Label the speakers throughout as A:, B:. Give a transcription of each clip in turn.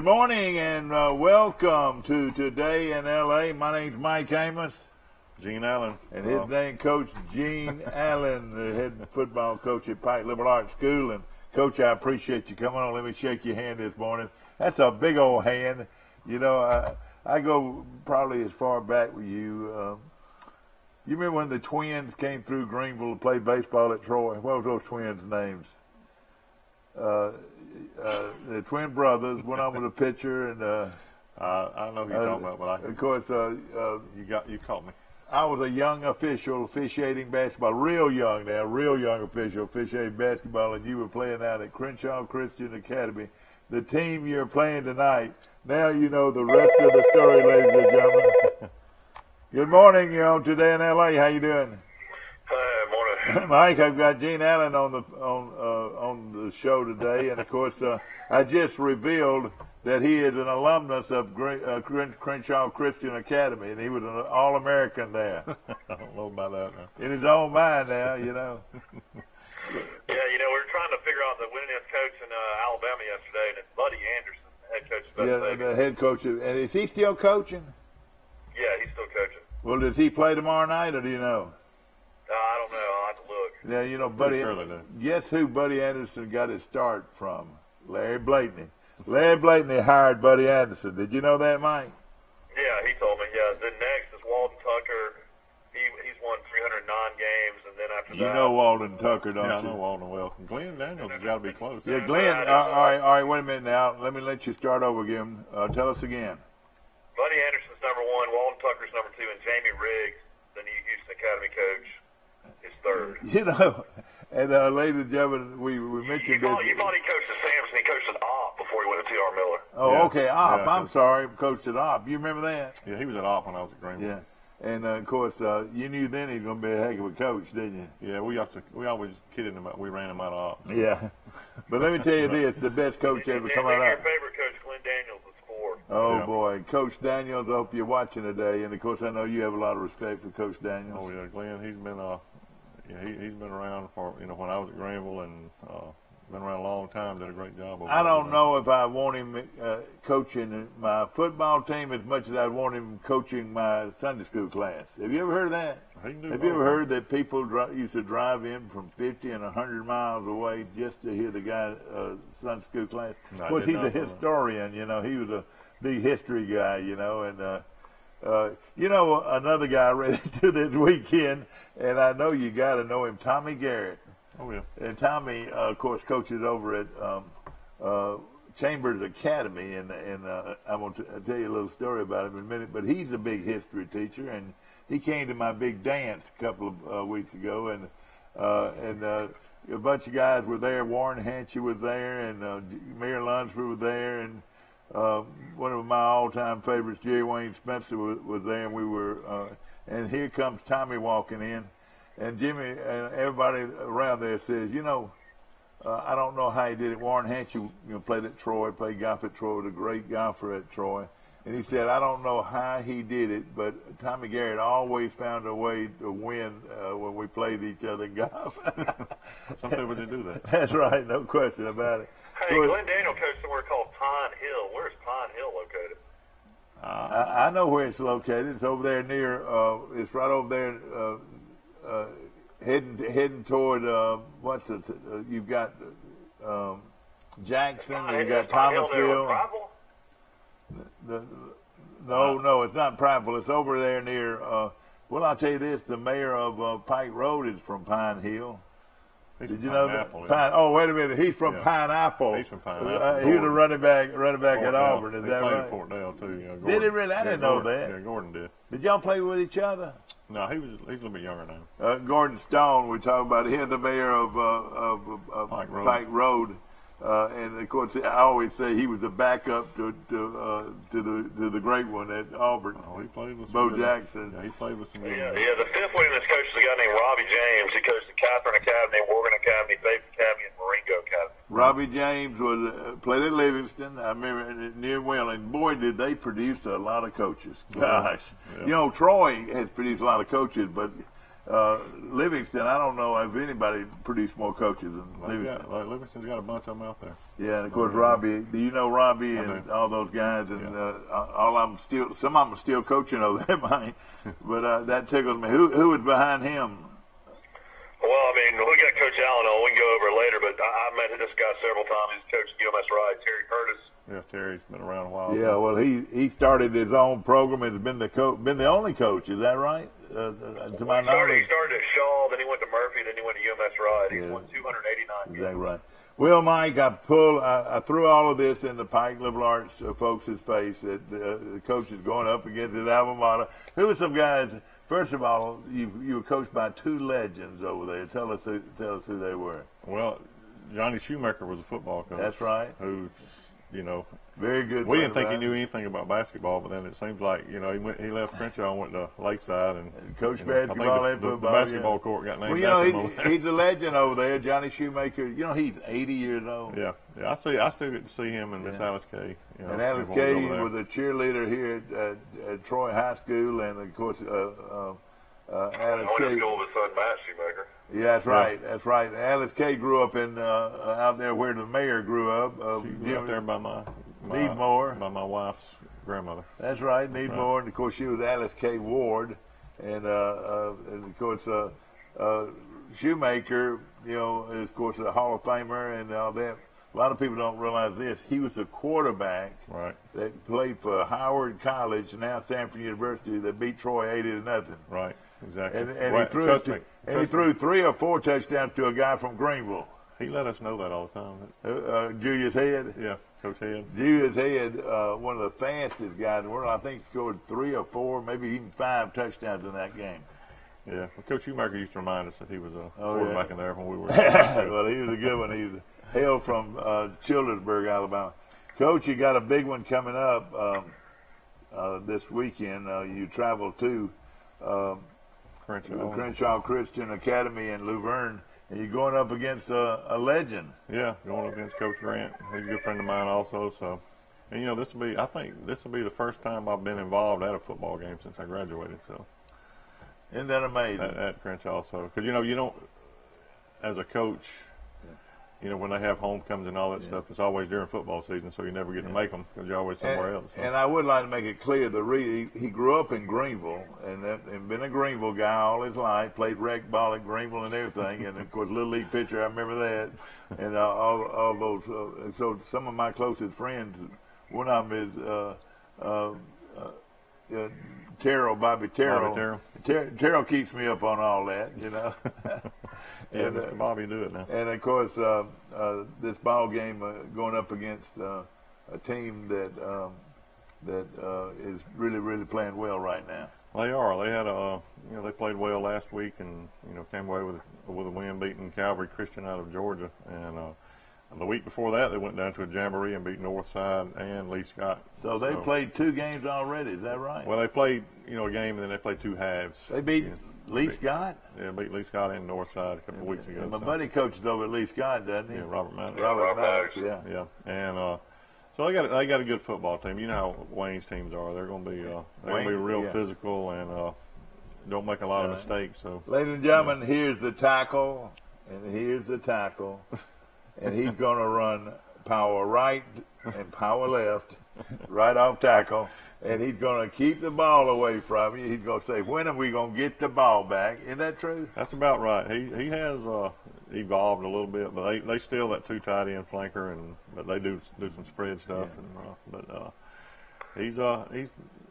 A: Good morning and welcome to Today in L.A. My name's Mike Amos.
B: Gene Allen.
A: And his name, Coach Gene Allen, the head football coach at Pike Liberal Arts School. And, Coach, I appreciate you coming on. Let me shake your hand this morning. That's a big old hand. You know, I go probably as far back with you. You remember when the Twins came through Greenville to play baseball at Troy? What was those twins' names? The twin brothers went on with a pitcher, and
B: I know who you're talking about, but
A: of course,
B: you caught me.
A: I was a young official officiating basketball, real young official officiating basketball, and you were playing out at Crenshaw Christian Academy. The team you're playing tonight. Now you know the rest of the story, ladies and gentlemen. Good morning, you're on Today in L.A. How you doing?
C: Morning.
A: Mike, I've got Gene Allen on the show today, and of course, I just revealed that he is an alumnus of Crenshaw Christian Academy, and he was an All-American there.
B: I don't know about that now.
A: In his own mind now, you know.
C: Yeah, we were trying to figure out the winningest coach in Alabama yesterday, and it's Buddy Anderson, head coach of
A: the head coach. And is he still coaching?
C: Yeah, he's still coaching.
A: Well, does he play tomorrow night, or do you know?
C: I don't know. I'll have to look.
A: Now, you know, Buddy.
B: Sure
A: guess who Buddy Anderson got his start from? Larry Blakeney. Larry Blakeney hired Buddy Anderson. Did you know that, Mike?
C: Yeah, he told me. Yeah. Then next is Walden Tucker. He's won 309 games, and then after that.
A: You know Walden Tucker, don't you?
B: Yeah, I know Walden well. Glenn Daniels has got to be close.
A: Yeah, Glenn. All right. Wait a minute now. Let me let you start over again. Tell us again.
C: Buddy Anderson's number one. Walden Tucker's number two, and Jamie Riggs, the new Houston Academy coach, is third.
A: You know, and ladies and gentlemen, we mentioned
C: you thought he coached at Samson. He coached at Opp before he went to T.R. Miller.
A: Oh,
B: yeah.
A: Okay, Opp.
B: Yeah,
A: I'm sorry, coached at Opp. You remember that?
B: Yeah, he was at Opp when I was at Greenville.
A: Yeah. And, of course, you knew then he was going to be a heck of a coach, didn't you?
B: Yeah, we always kidded him about we ran him out of Opp.
A: Yeah. But let me tell you this, the best coach ever come out of
C: Your favorite coach, Glenn Daniels, is four.
A: Oh,
B: yeah.
A: Boy. Coach Daniels, I hope you're watching today. And, of course, I know you have a lot of respect for Coach Daniels.
B: Oh, yeah, Glenn, he's been he's been around for, when I was at Greenville, and been around a long time, did a great job.
A: I don't know if I want him coaching my football team as much as I want him coaching my Sunday school class. Have you ever heard of that? Have you ever heard that people used to drive in from 50 and 100 miles away just to hear the guy Sunday school class?
B: No,
A: Of course, he's a historian, you know. He was a big history guy, you know, and another guy I ran into this weekend, and I know you got to know him, Tommy Garrett.
B: Oh, yeah.
A: And Tommy, of course, coaches over at Chambers Academy, and I'm going to tell you a little story about him in a minute, but he's a big history teacher, and he came to my big dance a couple of weeks ago, and a bunch of guys were there. Warren Hanchey was there, and Mayor Lunsford was there, and one of my all-time favorites, Jerry Wayne Spencer, was there, and we were, and here comes Tommy walking in. And Jimmy and everybody around there says, I don't know how he did it. Warren Hanchey played at Troy, played golf at Troy, was a great golfer at Troy. And he said, I don't know how he did it, but Tommy Garrett always found a way to win when we played each other in golf.
B: Some people didn't do that.
A: That's right, no question about it.
C: Hey, Glenn Daniel coached somewhere called Pine Hill. Where's Pine Hill located?
A: I know where it's located. It's over there near, it's right over there heading toward you've got Jackson, and you've got Thomasville. No, it's not Prattville. It's over there near. Well, I'll tell you this: the mayor of Pike Road is from Pine Hill. Did you know that? Oh, wait a minute. He's from Pineapple.
B: He's from Pineapple.
A: He was a running back at Auburn. Is that right?
B: He played at Fort Dale too.
A: Did he really? I didn't know that.
B: Yeah, Gordon did.
A: Did y'all play with each other?
B: No, he's a little bit younger now.
A: Gordon Stone, we talk about him, the mayor of Pike Road. And of course, I always say he was a backup to the great one at Auburn.
B: Oh, he played with
A: Bo Jackson.
B: Yeah, he played with some.
C: Yeah. The fifth winningest coach is a guy named Robbie James. He coached at Catherine Academy, Morgan Academy, Faith Academy, and Marengo Academy.
A: Robbie James played at Livingston. I remember near Wheeling. Boy, did they produce a lot of coaches. Gosh,
B: yeah.
A: Troy has produced a lot of coaches, but Livingston, I don't know if anybody produced more coaches than Livingston.
B: Livingston's got a bunch of them out there.
A: Yeah, and of course Robbie. Do you know Robbie and all those guys? And all of them still, some of them are still coaching over there, mine. But that tickles me. Who was behind him?
C: Well, I mean, we got Coach Allen on. We can go over it later, but I met this guy several times. He's coached UMS Ride, Terry Curtis.
B: Yeah, Terry's been around a while.
A: Yeah, well, he started his own program and has been the only coach. Is that right? To my knowledge.
C: He started at Shaw, then he went to Murphy, then he went to UMS Ride. He's won 289 games.
A: Exactly right. Well, Mike, I threw all of this in the Pike Liberal Arts folks' face that the coach is going up against his alma mater. Who are some guys? First of all, you were coached by two legends over there. Tell us who they were.
B: Well, Johnny Shoemaker was a football coach.
A: That's right.
B: Who,
A: very good.
B: We didn't think he knew anything about basketball, but then it seems like he left Crenshaw and went to Lakeside and
A: coached basketball and football.
B: The basketball court got named.
A: Well, he's a legend over there, Johnny Shoemaker. He's 80 years old.
B: Yeah. I still get to see him and Miss Alice Kay.
A: And Alice Kay was a cheerleader here at Troy High School, and of course Alice
C: Kay. I went to school with his son Matt Shoemaker.
A: Yeah, that's right. That's right. Alice Kay grew up in out there where the mayor grew up.
B: She grew up there by my
A: Needmore.
B: By my wife's grandmother.
A: That's right, Needmore. And of course she was Alice Kay Ward, and of course Shoemaker, is of course a Hall of Famer and all that. A lot of people don't realize this. He was a quarterback that played for Howard College, now Stanford University, that beat Troy 80-0.
B: Right. Exactly.
A: And he threw 3 or 4 touchdowns to a guy from Greenville.
B: He let us know that all the time.
A: Julius Head?
B: Yeah, Coach Head.
A: Julius Head, one of the fastest guys in the world. I think scored 3 or 4, maybe even 5 touchdowns in that game.
B: Yeah. Well, Coach Shoemaker used to remind us that he was a quarterback in there when we were
A: Well, he was a good one. He's hailed from Childersburg, Alabama. Coach, you got a big one coming up this weekend. You travel to Crenshaw Christian Academy in Luverne, and you're going up against a legend.
B: Yeah, going up against Coach Grant. He's a good friend of mine also. So, and I think this will be the first time I've been involved at a football game since I graduated. So,
A: isn't that amazing?
B: At Crenshaw, so because you don't, as a coach, when they have homecomings and all that stuff, it's always during football season, so you never get to make them because you're always somewhere else. So.
A: And I would like to make it clear, he grew up in Greenville and been a Greenville guy all his life, played rec ball at Greenville and everything, and of course Little League pitcher, I remember that, and all those. So some of my closest friends, one of them is Bobby Terrell. Terrell keeps me up on all that,
B: Yeah, Mr. Bobby do it now.
A: And of course, this ball game going up against a team that is really, really playing well right now.
B: They are. They had they played well last week, and came away with a win, beating Calvary Christian out of Georgia. And the week before that, they went down to a jamboree and beat Northside and Lee Scott.
A: So they played 2 games already. Is that right?
B: Well, they played a game, and then they played 2 halves.
A: They beat Lee Scott?
B: Yeah, beat Lee Scott and Northside a couple of weeks ago.
A: And my buddy coaches over at Lee Scott, doesn't he?
B: Yeah, Robert Maddox.
A: Robert Maddox, yeah.
B: Yeah, and so they got a good football team. You know how Wayne's teams are. They're going to be real physical and don't make a lot of mistakes. So,
A: ladies and gentlemen, here's the tackle, and here's the tackle, and he's going to run power right and power left, right off tackle. And he's going to keep the ball away from you. He's going to say, when are we going to get the ball back? Isn't that true?
B: That's about right. He has evolved a little bit, but they still that 2 tight end flanker, but they do some spread stuff. Yeah.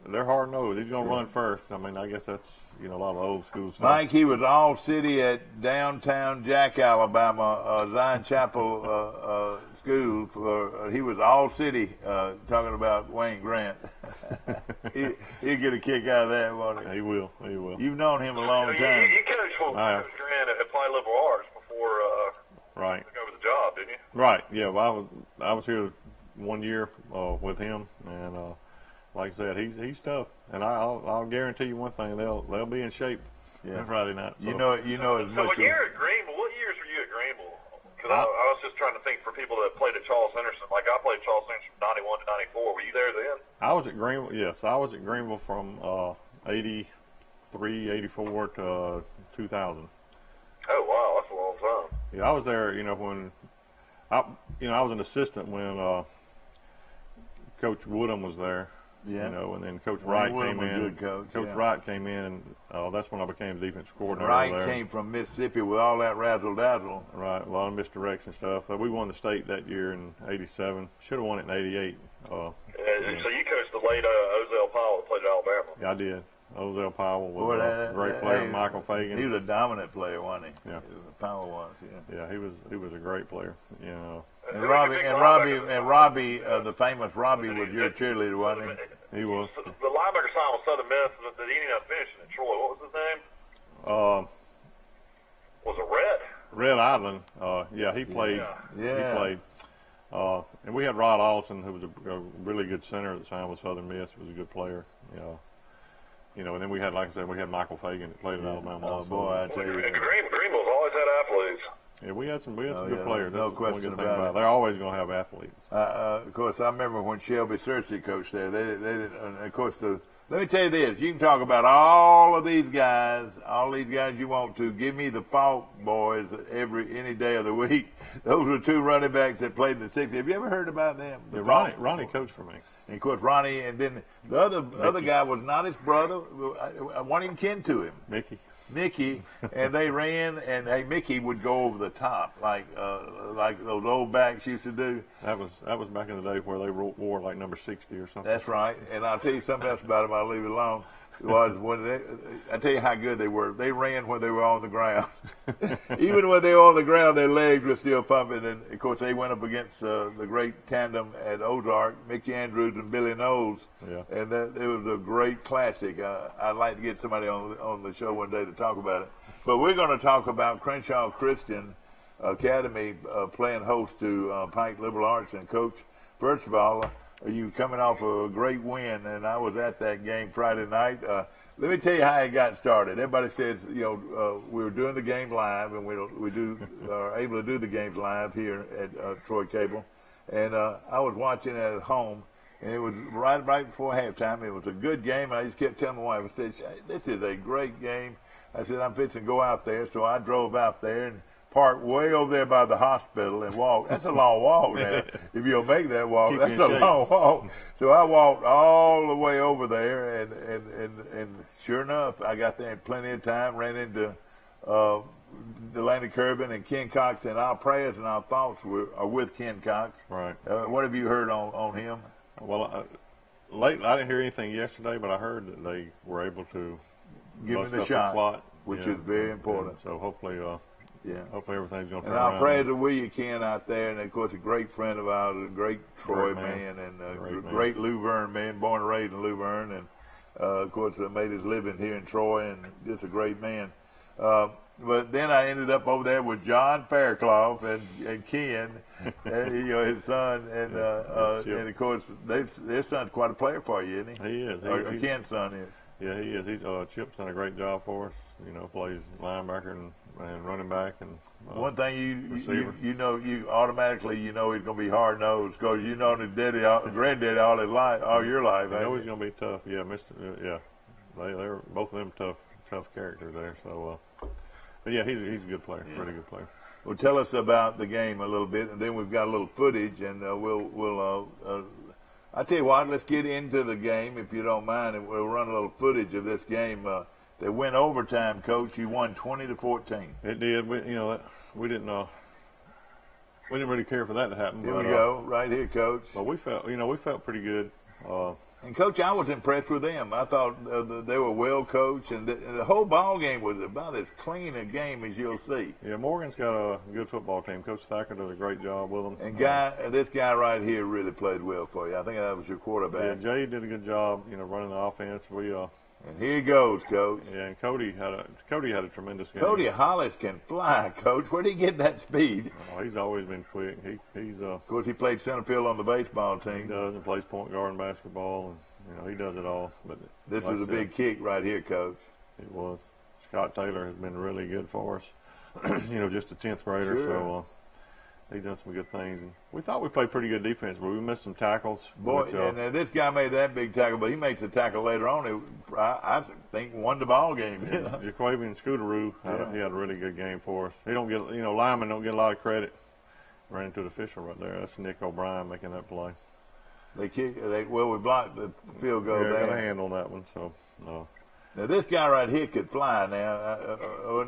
B: They're hard nosed. He's going to run first. I mean, I guess that's a lot of old school stuff.
A: Mike, he was all city at downtown Jack, Alabama, Zion Chapel school. He was all city talking about Wayne Grant. He'll get a kick out of that, won't he?
B: He will.
A: You've known him a long time.
C: You coached for Grant at Pine Liberal Arts before
B: right.
C: took over the job, didn't you?
B: Right. Yeah. Well, I was here 1 year with him, and like I said, he's tough, and I'll guarantee you one thing: they'll be in shape on Friday night. So.
A: You know as much.
C: So when you're at Greenville, what years were you at Greenville? Because I was just trying to think for people that played at Charles Henderson. Like I played Charles Henderson from '91 to '94. Were you there then?
B: I was at Greenville. Yes, I was at Greenville from 80 384 to 2000.
C: Oh wow, that's a long time.
B: Yeah, I was there. When I was an assistant when Coach Woodham was there.
A: Yeah.
B: And then Coach
A: Wayne
B: Wright
A: Woodham
B: came
A: was a
B: in.
A: good coach, yeah.
B: Wright came in, and that's when I became defense coordinator
A: Wright
B: there.
A: came from Mississippi with all that razzle dazzle.
B: Right, a lot of misdirection stuff. But we won the state that year in '87. Should have won it in '88.
C: So you coached the late Ozell Powell that played at Alabama.
B: Yeah, I did. Ozell Powell was
A: Boy,
B: a great player. Michael Fagan.
A: He was a dominant player, wasn't he?
B: Yeah.
A: Powell was. Yeah.
B: Yeah, he was a great player.
A: And Robbie, the famous Robbie was your cheerleader, wasn't he?
B: He was.
C: The linebacker signed with Southern Miss, but he ended up finishing at Troy. What was his name? Was it Red?
B: Red Island. Yeah, he played.
A: Yeah.
B: He played. And we had Rod Allison, who was a really good center at the time with Southern Miss. Was a good player. And then we had, like I said, we had Michael Fagan that played at Alabama.
A: Oh boy, I tell you.
C: Greenville's always had athletes.
B: Yeah, we had some good players.
A: No
B: That's one
A: question
B: good thing
A: about it.
B: They're always going to have athletes.
A: Of course, I remember when Shelby Searcy coached there. They didn't. And of course, let me tell you this: you can talk about all these guys you want to. Give me the Falk boys any day of the week. Those were two running backs that played in the '60s. Have you ever heard about them?
B: Ronnie coached for me.
A: And of course, Ronnie, and then the other guy was not his brother. I wasn't even kin to him. Mickey, and they ran, and Mickey would go over the top like those old backs used to do.
B: That was back in the day where they wore like number 60 or something.
A: That's right. And I'll tell you something else about them. I'll leave it alone. I tell you how good they were. They ran when they were on the ground. Even when they were on the ground, their legs were still pumping. And of course, they went up against the great tandem at Ozark, Mickey Andrews and Billy Knowles.
B: Yeah.
A: And it was a great classic. I'd like to get somebody on the show one day to talk about it. But we're going to talk about Crenshaw Christian Academy playing host to Pike Liberal Arts. And Coach, first of all, you coming off a great win, and I was at that game Friday night. Let me tell you how it got started. Everybody says, we were doing the game live, and we are able to do the games live here at Troy Cable. And I was watching it at home, and it was right before halftime. It was a good game, and I just kept telling my wife, I said, this is a great game. I said, I'm fixing to go out there. So I drove out there and parked way over there by the hospital and walked. That's a long walk now. If you'll make that walk, that's a long walk. So I walked all the way over there, and sure enough, I got there in plenty of time, ran into Delaney Kerbin and Ken Cox, and our prayers and our thoughts are with Ken Cox.
B: Right.
A: What have you heard on him?
B: Well, I didn't hear anything yesterday, but I heard that they were able to
A: give him the shot, which is very important.
B: So hopefully, hopefully everything's going to turn
A: around. And our prayers
B: are
A: with you, Ken, out there, and of course a great friend of ours, a great Troy man, and a great Luverne man, born and raised in Luverne, and of course made his living here in Troy, and just a great man. But then I ended up over there with John Fairclough and Ken, and, his son, and of course their son's quite a player for you, isn't he?
B: He is.
A: Ken's son is.
B: Yeah, he is. Chip's done a great job for us. Plays linebacker and running back, and
A: one thing you automatically he's going to be hard nosed because his granddaddy all your life.
B: I know he's going to be tough. Yeah, they're both of them tough characters there. So, but yeah, he's a good player, really good player.
A: Well, tell us about the game a little bit, and then we've got a little footage, and we'll. I tell you what, let's get into the game if you don't mind, and we'll run a little footage of this game. They went overtime, Coach. You won 20-14.
B: It did. We didn't really care for that to happen.
A: Here we go, right here, Coach.
B: But we felt pretty good.
A: And Coach, I was impressed with them. I thought they were well coached, and the whole ball game was about as clean a game as you'll see.
B: Yeah, Morgan's got a good football team. Coach Thacker does a great job with them.
A: And this guy right here really played well for you. I think that was your quarterback.
B: Yeah, Jay did a good job, running the offense.
A: And here goes, Coach.
B: Yeah, and Cody had a tremendous game.
A: Cody Hollis can fly, Coach. Where did he get that speed?
B: Oh, he's always been quick.
A: Of course, he played center field on the baseball team.
B: He does, and plays point guard in basketball, and he does it all. But
A: this was a big kick right here, Coach.
B: It was. Scott Taylor has been really good for us. Just a 10th grader,
A: sure.
B: So he's done some good things. And we thought we played pretty good defense, but we missed some tackles.
A: Boy, and this guy made that big tackle, but he makes a tackle later on. I think won the ball game. You know?
B: Jaquavian Scooteroo, he had a really good game for us. He don't get, linemen don't get a lot of credit. Ran into the official right there. That's Nick O'Brien making that play.
A: We blocked the field goal there.
B: Got a hand on that one, so no.
A: Now this guy right here could fly. Now,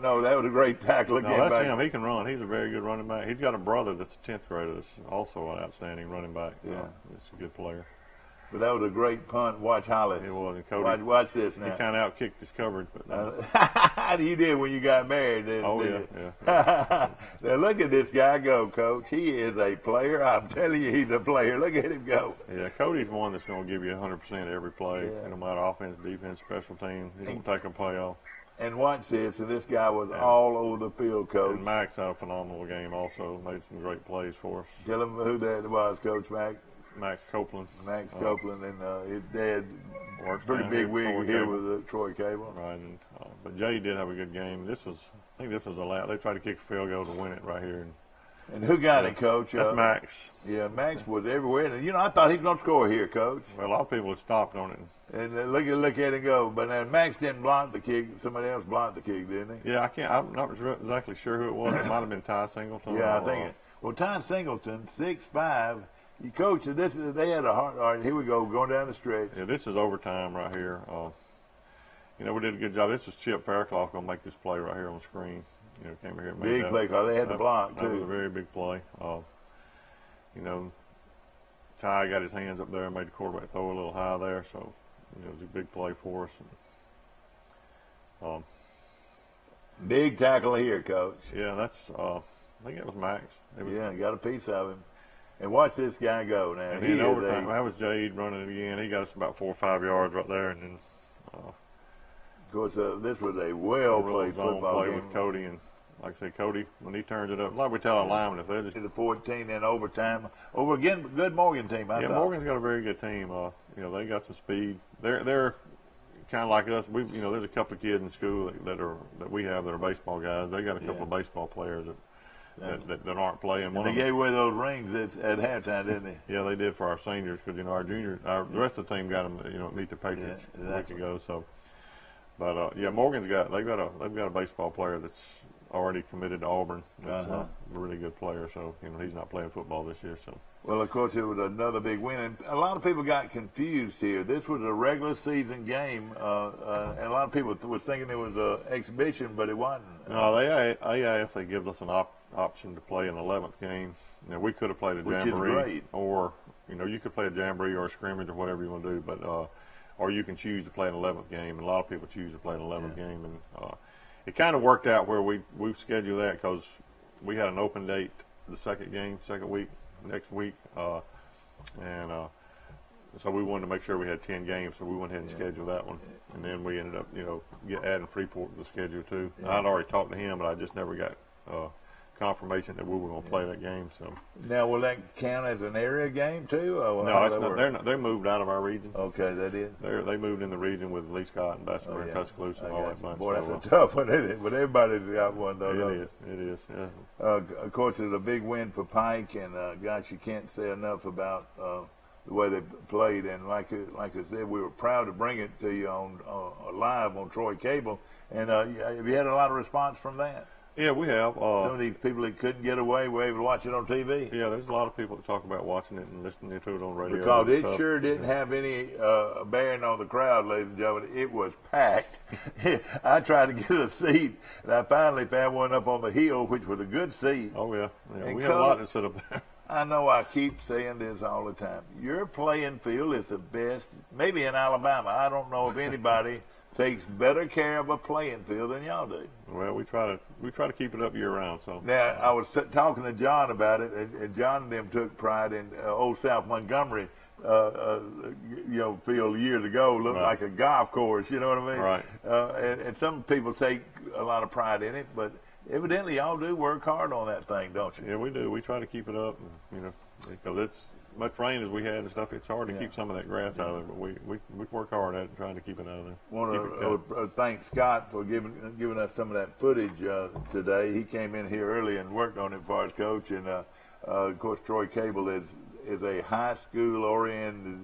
A: no, that was a great tackle again.
B: No, that's him. He can run. He's a very good running back. He's got a brother that's a 10th grader that's also an outstanding running back.
A: Yeah,
B: he's a good player.
A: But that was a great punt. Watch Hollis.
B: It was. And Cody,
A: watch this now.
B: He kind of outkicked his coverage, but no.
A: You did when you got married, didn't you?
B: Yeah.
A: Now look at this guy go, Coach. He is a player. I'm telling you, he's a player. Look at him go.
B: Yeah, Cody's one that's going to give you 100% every play, no matter offense, defense, special teams. He don't take a play off.
A: And watch this. And this guy was all over the field, Coach.
B: And Max had a phenomenal game also. Made some great plays for us.
A: Tell him who that was, Coach Max.
B: Max Copeland.
A: Max Copeland, and his dad
B: worked
A: pretty big wig here with Troy Cable.
B: Right, and, but Jay did have a good game. I think this was a lap. They tried to kick a field goal to win it right here.
A: And who got it, Coach?
B: That's Max.
A: Yeah, Max was everywhere. And, I thought he was going to score here, Coach.
B: Well, a lot of people have stopped on it.
A: And look at him go. But then Max didn't block the kick. Somebody else blocked the kick, didn't he?
B: Yeah, I'm not exactly sure who it was. It might have been Ty Singleton.
A: Yeah, I think it. Well, Ty Singleton, 6'5". Coach, they had a hard. All right, here we go, going down the stretch.
B: Yeah, this is overtime right here. We did a good job. This was Chip Fairclough going to make this play right here on the screen. Came here and made
A: big play because they had the block too.
B: That was a very big play. Ty got his hands up there and made the quarterback throw a little high there, so it was a big play for us.
A: Big tackle here, Coach.
B: Yeah, that's. I think it was Max.
A: Got a piece of him. And watch this guy go now.
B: And in overtime, that was Jade running it again. He got us about 4 or 5 yards right there, and then.
A: Of course, this was a well-played football game
B: with Cody, and like I say, Cody, when he turns it up, like we tell our linemen, if they're just
A: the 14 in overtime over again, good Morgan team. I thought.
B: Morgan's got a very good team. They got some speed. They're kind of like us. There's a couple of kids in school that we have that are baseball guys. They got a couple of baseball players that aren't playing.
A: They gave away those rings at halftime, didn't they?
B: Yeah, they did for our seniors because our juniors, the rest of the team got them. Meet the Patriots a week ago. So, but Morgan's they've got a baseball player that's already committed to Auburn. That's a really good player. So he's not playing football this year. So.
A: Well, of course, it was another big win, and a lot of people got confused here. This was a regular season game, and a lot of people was thinking it was an exhibition, but it wasn't.
B: No, AISA gives us an option to play an 11th game. Now, we could have played a jamboree, or you could play a jamboree or a scrimmage or whatever you want to do, but or you can choose to play an 11th game. And a lot of people choose to play an 11th game, and it kind of worked out where we scheduled that because we had an open date the second week. Next week, and so we wanted to make sure we had 10 games, so we went ahead and scheduled that one, and then we ended up, adding Freeport to the schedule too. I'd already talked to him, but I just never got confirmation that we were going to play that game. So
A: now, will that count as an area game too? Or
B: no, it's not. They're not. They moved out of our region.
A: Okay, they did.
B: They moved in the region with Lee Scott and Bessemer and Tuscaloosa and all that bunch.
A: Boy, that's a tough one, isn't it? But everybody's got one though.
B: It is. Yeah.
A: Of course, it's a big win for Pike, and gosh, you can't say enough about the way they played. And like I said, we were proud to bring it to you on live on Troy Cable. And have you had a lot of response from that?
B: Yeah, we have.
A: Some of these people that couldn't get away were able to watch it on TV.
B: Yeah, there's a lot of people that talk about watching it and listening to it on radio.
A: Because it sure didn't have any bearing on the crowd, ladies and gentlemen. It was packed. I tried to get a seat, and I finally found one up on the hill, which was a good seat.
B: Oh, yeah. We had a lot to sit up there.
A: I know I keep saying this all the time. Your playing field is the best, maybe in Alabama. I don't know if anybody takes better care of a playing field than y'all do.
B: Well, we try to keep it up year round. So
A: now I was talking to John about it, and John and them took pride in Old South Montgomery, field years ago looked like a golf course. You know what I mean?
B: Right.
A: And some people take a lot of pride in it, but evidently y'all do work hard on that thing, don't you?
B: Yeah, we do. We try to keep it up, because it's much rain as we had and stuff. It's hard to keep some of that grass out of there, but we work hard at it, trying to keep it out of there.
A: Want to thank Scott for giving us some of that footage today. He came in here early and worked on it for us, Coach. And of course, Troy Cable is a high school oriented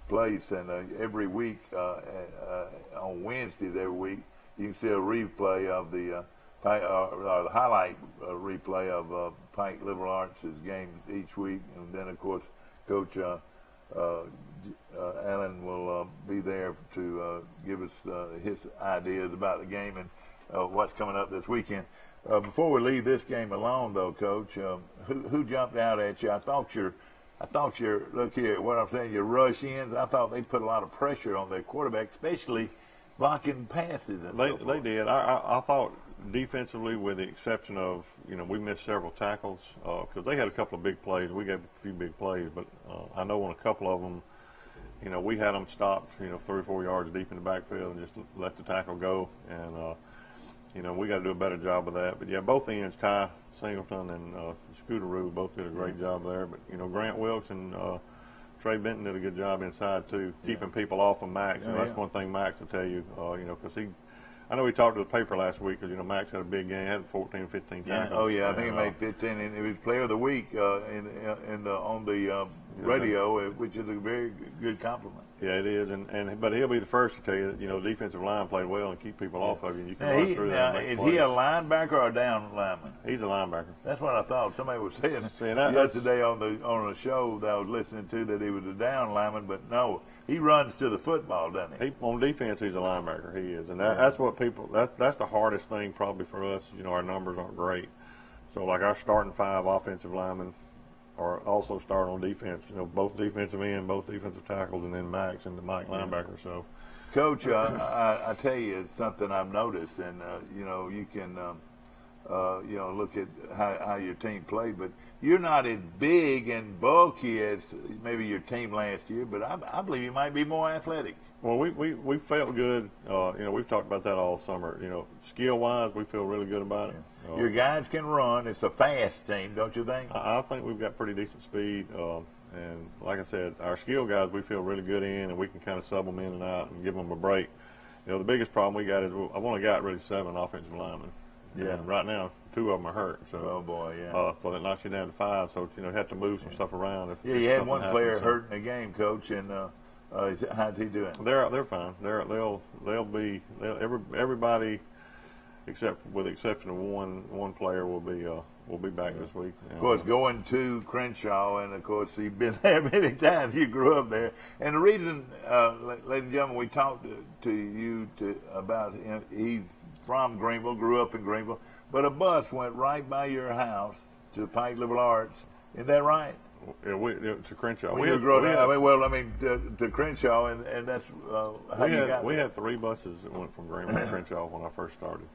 A: place, and every week on Wednesdays every week you can see a replay of the the highlight replay of Pike Liberal Arts' games each week, and then of course Coach Allen will be there to give us his ideas about the game and what's coming up this weekend. Before we leave this game alone, though, Coach, who jumped out at you? I thought your look here, what I'm saying, your rush ends. I thought they put a lot of pressure on their quarterback, especially blocking passes. And
B: they did. I thought defensively, with the exception of, we missed several tackles because they had a couple of big plays. We gave a few big plays, but I know on a couple of them, we had them stopped, 3 or 4 yards deep in the backfield and just let the tackle go. And, we got to do a better job of that. But, yeah, both ends, Ty Singleton and Scooteroo both did a great job there. But, Grant Wilkes and Trey Benton did a good job inside, too, keeping people off of Max. That's one thing Max will tell you, because I know he talked to the paper last week because, Max had a big game, had 14, 15 tackles.
A: Oh, yeah, I think he made 15, and it was Player of the Week on the radio, which is a very good compliment.
B: Yeah, it is, but he'll be the first to tell you that, the defensive line played well and keep people off of you. You can run through that and make plays.
A: Is he a linebacker or a down lineman?
B: He's a linebacker.
A: That's what I thought. Somebody was saying yesterday on a show that I was listening to that he was a down lineman, but no, he runs to the football, doesn't he?
B: On defense, he's a linebacker. He is, and that's what people. That's the hardest thing probably for us. Our numbers aren't great, so like our starting 5 offensive linemen are also starting on defense. Both defensive end, both defensive tackles, and then Max and the Mike linebacker. So,
A: Coach, I tell you, it's something I've noticed, and you can look at how your team played, but you're not as big and bulky as maybe your team last year, but I believe you might be more athletic.
B: Well, we felt good. We've talked about that all summer. Skill-wise, we feel really good about it.
A: Your guys can run. It's a fast team, don't you think?
B: I think we've got pretty decent speed. And like I said, our skill guys we feel really good in, and we can kind of sub them in and out and give them a break. The biggest problem we got is I've only got really 7 offensive linemen.
A: Yeah.
B: And right now, 2 of them are hurt. So,
A: oh, boy, yeah.
B: So that knocks you down to 5. So, you have to move some stuff around.
A: You had one player hurt in the game, Coach, and how's he doing?
B: They're fine. They'll be everybody with the exception of one player will be back this week.
A: Of course, going to Crenshaw, and of course you've been there many times. You grew up there, and the reason, ladies and gentlemen, we talked to you about him. He's from Greenville, grew up in Greenville, but a bus went right by your house to Pike Liberal Arts. Isn't that right?
B: Yeah, to Crenshaw.
A: To Crenshaw, and that's how you got there.
B: We had 3 buses that went from Greenville to Crenshaw when I first started.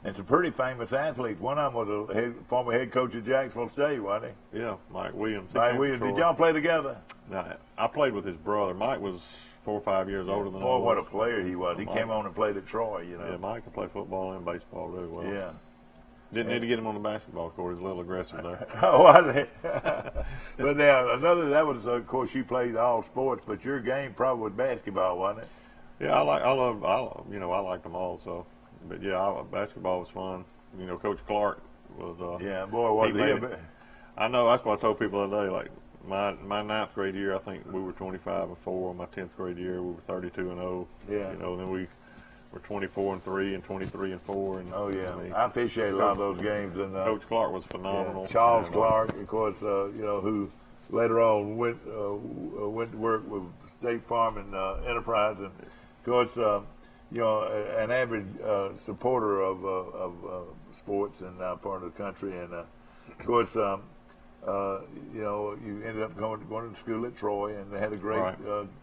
A: And some pretty famous athletes. One of them was a former head coach at Jacksonville State, wasn't he?
B: Yeah, Mike Williams.
A: Mike Williams. Did y'all play together?
B: No, I played with his brother. Mike was 4 or 5 years older than I was.
A: Boy, what a player he was. He came on and played at Troy,
B: Yeah, Mike could play football and baseball really well.
A: Yeah.
B: Didn't need to get him on the basketball court. He's a little aggressive there.
A: Oh, was he? But now, that was, of course, you played all sports, but your game probably was basketball, wasn't it?
B: Yeah, I liked them all, so. But, yeah, basketball was fun. Coach Clark was.
A: Yeah, boy, was he.
B: I know. That's what I told people the other day. Like my 9th grade year, I think we were 25-4. My 10th grade year, we were 32-0.
A: Yeah.
B: Then we were 24-3 and 23-4. And,
A: oh yeah, I appreciate a lot of those games. And
B: Coach Clark was phenomenal.
A: Yeah. Charles Clark, of course, who later on went to work with State Farm and Enterprise, and of course. An avid supporter of sports in our part of the country, and of course, you ended up going to school at Troy, and had a great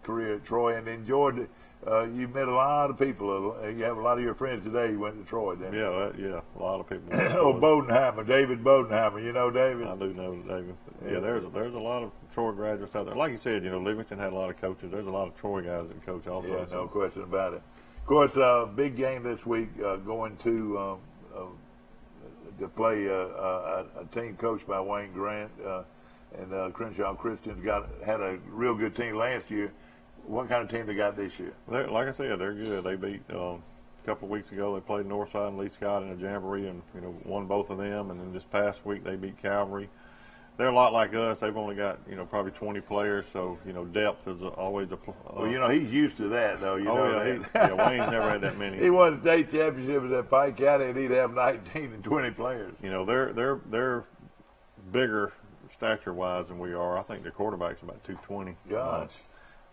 A: career at Troy, and enjoyed it. You met a lot of people. You have a lot of your friends today. You went to Troy, didn't you?
B: Yeah, a lot of people.
A: Bodenheimer, David Bodenheimer. You know David?
B: I do know David. Yeah, there's a lot of Troy graduates out there. Like you said, Livingston had a lot of coaches. There's a lot of Troy guys that coach also.
A: Yeah, no question about it. Of course, big game this week, going to play a team coached by Wayne Grant, and Crenshaw Christians had a real good team last year. What kind of team they got this year?
B: Like I said, they're good. They beat a couple of weeks ago. They played Northside and Lee Scott in a jamboree, and won both of them. And then this past week they beat Calvary. they're a lot like us. They've only got, probably 20 players, so, depth is always a
A: well, he's used to that, though.
B: Wayne's never had that many.
A: He won state championships at Pike County, and he'd have 19 and 20 players.
B: They're bigger stature-wise than we are. I think the quarterback's about 220.
A: Gosh.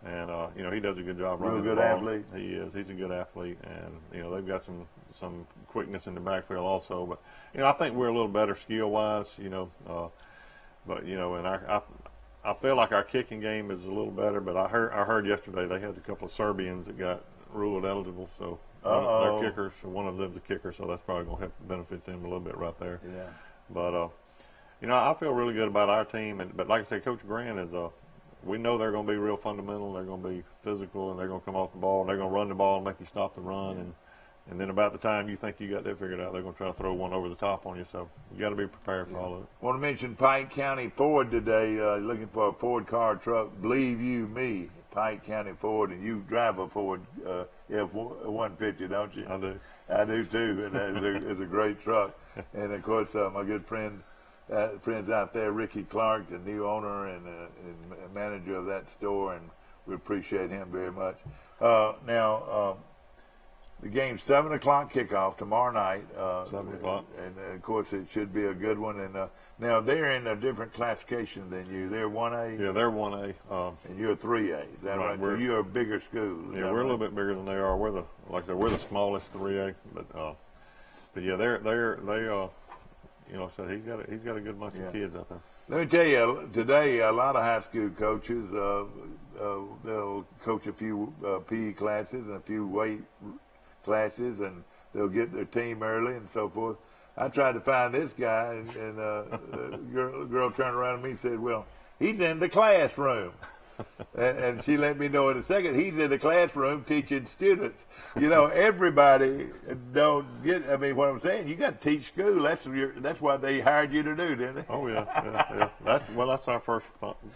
B: And he does a good job
A: Real
B: running
A: good
B: the ball.
A: athlete.
B: He is. He's a good athlete, and they've got some quickness in the backfield also. But I think we're a little better skill-wise. But and I feel like our kicking game is a little better. But I heard yesterday they had a couple of Serbians that got ruled eligible. So they're kickers. One of them's a kicker. So that's probably going to help benefit them a little bit right there.
A: Yeah.
B: But I feel really good about our team. But like I say, Coach Grant is we know they're going to be real fundamental. They're going to be physical, and they're going to come off the ball, and they're going to run the ball and make you stop the run. And then about the time you think you got that figured out, they're going to try to throw one over the top on you. So you got to be prepared for all of it.
A: I want to mention Pike County Ford today, looking for a Ford car truck. Believe you me, Pike County Ford, and you drive a Ford F-150, don't you?
B: I do.
A: I do too, and it's a great truck. And of course, my good friends out there, Ricky Clark, the new owner and manager of that store, and we appreciate him very much. Now, the game's 7 o'clock kickoff tomorrow night.
B: 7 o'clock.
A: And of course, it should be a good one. And now they're in a different classification than you. They're 1A.
B: Yeah, they're 1A.
A: And you're 3A. Is that right? So you're a bigger school.
B: Yeah, we're a little bit bigger than they are. We're the smallest 3A. But yeah, so he's got a good bunch of kids out there.
A: Let me tell you, today a lot of high school coaches they'll coach a few PE classes and a few weight classes, and they'll get their team early and so forth. I tried to find this guy, and the girl turned around to me and said, "Well, he's in the classroom." and she let me know in a second he's in the classroom teaching students. Everybody don't get. I mean, what I'm saying, you got to teach school. That's what they hired you to do, didn't they?
B: Oh yeah. That's our first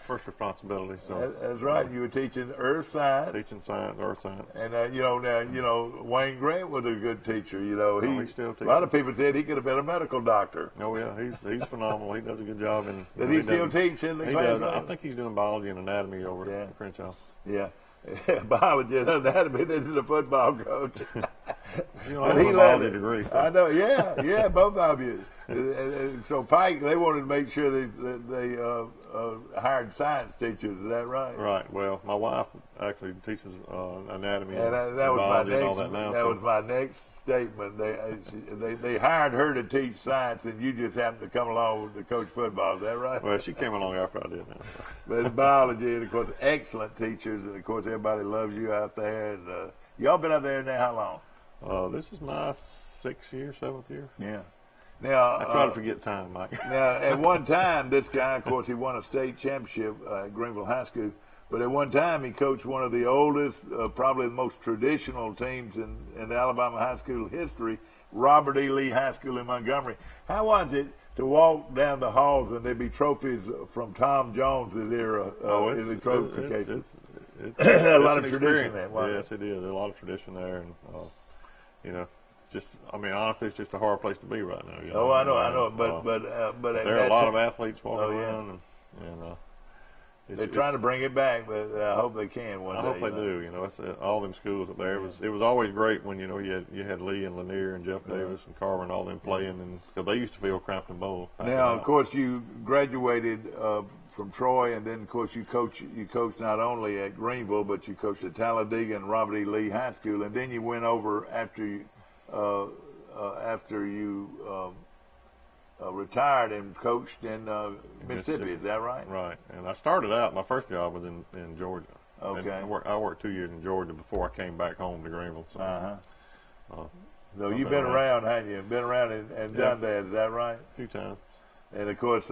B: responsibility. So
A: that's right. You were teaching earth science.
B: Teaching science, earth science.
A: And Wayne Grant was a good teacher. He
B: still teaches.
A: A lot of people said he could have been a medical doctor.
B: Oh yeah, he's phenomenal. He does a good job. And
A: did he still teach in the classroom?
B: I think he's doing biology and anatomy over at Crenshaw.
A: Yeah. Biology and anatomy. This is a football coach.
B: I have a biology degree. So.
A: I know. Yeah, both of you. And so Pike, they wanted to make sure they hired science teachers. Is that right?
B: Right. Well, my wife actually teaches anatomy
A: and
B: that was
A: my
B: next.
A: And
B: all that now.
A: That was my next statement. They hired her to teach science, and you just happened to come along to coach football. Is that right?
B: Well, she came along after I did now. So.
A: But biology, and of course, excellent teachers, and of course, everybody loves you out there. And y'all been out there now how
B: long? This is my 7th year.
A: Yeah. Now
B: I try to forget time, Mike.
A: Now, at one time, this guy, of course, he won a state championship at Greenville High School. But at one time, he coached one of the oldest, probably the most traditional teams in Alabama high school history, Robert E. Lee High School in Montgomery. How was it to walk down the halls and there'd be trophies from Tom Jones' era in the trophy case? A lot of tradition there.
B: Yes, it is. There's a lot of tradition there, and honestly, it's just a hard place to be right now.
A: Oh, I know. But
B: there are a lot of athletes walking around, and
A: they're trying to bring it back, but I hope they can one day.
B: I hope they do. It's all them schools up there. It was always great when you had Lee and Lanier and Jeff Davis and Carver and all them playing, and because they used to field Crampton Bowl.
A: Now, of course, you graduated from Troy, and then of course you coached not only at Greenville, but you coached at Talladega and Robert E. Lee High School, and then you went over after you retired and coached in Mississippi. Is that right?
B: Right. And I started out, my first job was in Georgia.
A: Okay.
B: I worked 2 years in Georgia before I came back home to Greenville. So,
A: so you've been around, haven't you? Been around and done that. Is that right?
B: A few times.
A: And of course,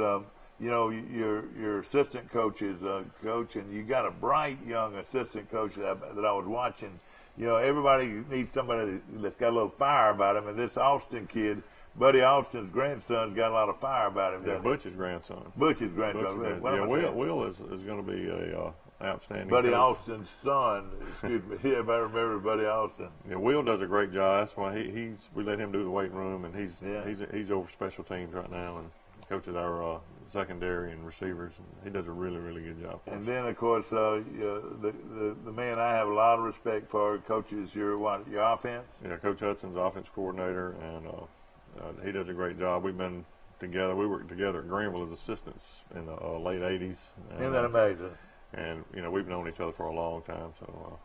A: your assistant coach is coach, and you got a bright young assistant coach that I was watching. Everybody needs somebody that's got a little fire about him, and this Austin kid, Buddy Austin's grandson's got a lot of fire about him.
B: Yeah, Butch's grandson.
A: Butch's grandson.
B: Will is going to be a outstanding.
A: Buddy
B: coach.
A: Austin's son. Excuse me. Everybody remember Buddy Austin.
B: Yeah, Will does a great job. That's why we let him do the weight room, and he's over special teams right now and coaches our secondary and receivers. And he does a really, really good job for us.
A: And then, of course, the man I have a lot of respect for, Coach, is your offense?
B: Yeah, Coach Hudson's offense coordinator, and he does a great job. We've been together. We worked together at Greenville as assistants in the late 80s.
A: Isn't that amazing?
B: And, we've known each other for a long time, so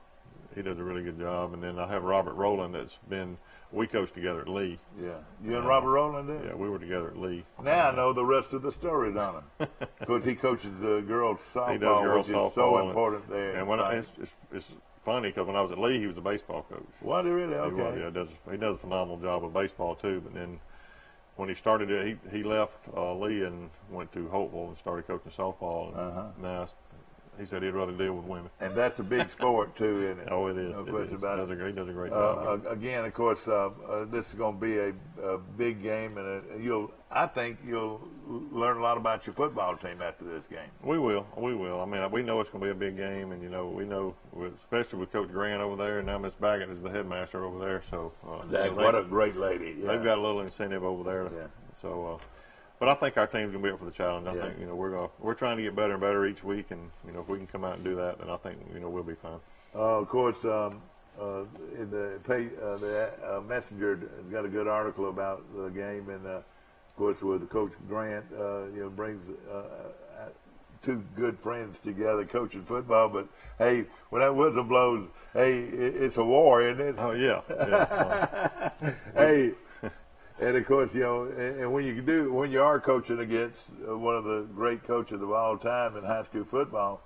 B: he does a really good job. And then I have Robert Rowland we coached together at Lee.
A: Yeah. You and Robert Rowland did?
B: Yeah, we were together at Lee.
A: Now I know the rest of the story, don't I? Because he coaches the girls softball,
B: He does girls
A: which
B: softball,
A: is so important there.
B: And it's funny because when I was at Lee, he was a baseball coach.
A: Was he really? Okay.
B: He does a phenomenal job with baseball too. But then when he started it, he left Lee and went to Hopeville and started coaching softball. And now he said he'd rather deal with women.
A: And that's a big sport too, isn't it?
B: Oh, it is.
A: No question about it.
B: He does a great job.
A: Again, of course, this is going to be a big game, and I think you'll learn a lot about your football team after this game.
B: We will. I mean, we know it's going to be a big game, and we know, especially with Coach Grant over there, and now Miss Baggett is the headmaster over there. So
A: what a great lady! Yeah.
B: They've got a little incentive over there.
A: Yeah.
B: So. But I think our team's gonna be up for the challenge. I think we're trying to get better and better each week, and if we can come out and do that, then I think we'll be fine.
A: Of course, in the Messenger has got a good article about the game, and of course with Coach Grant, brings two good friends together coaching football. But hey, when that whistle blows, hey, it's a war, isn't it?
B: Oh yeah.
A: Hey. And of course, and when you are coaching against one of the great coaches of all time in high school football,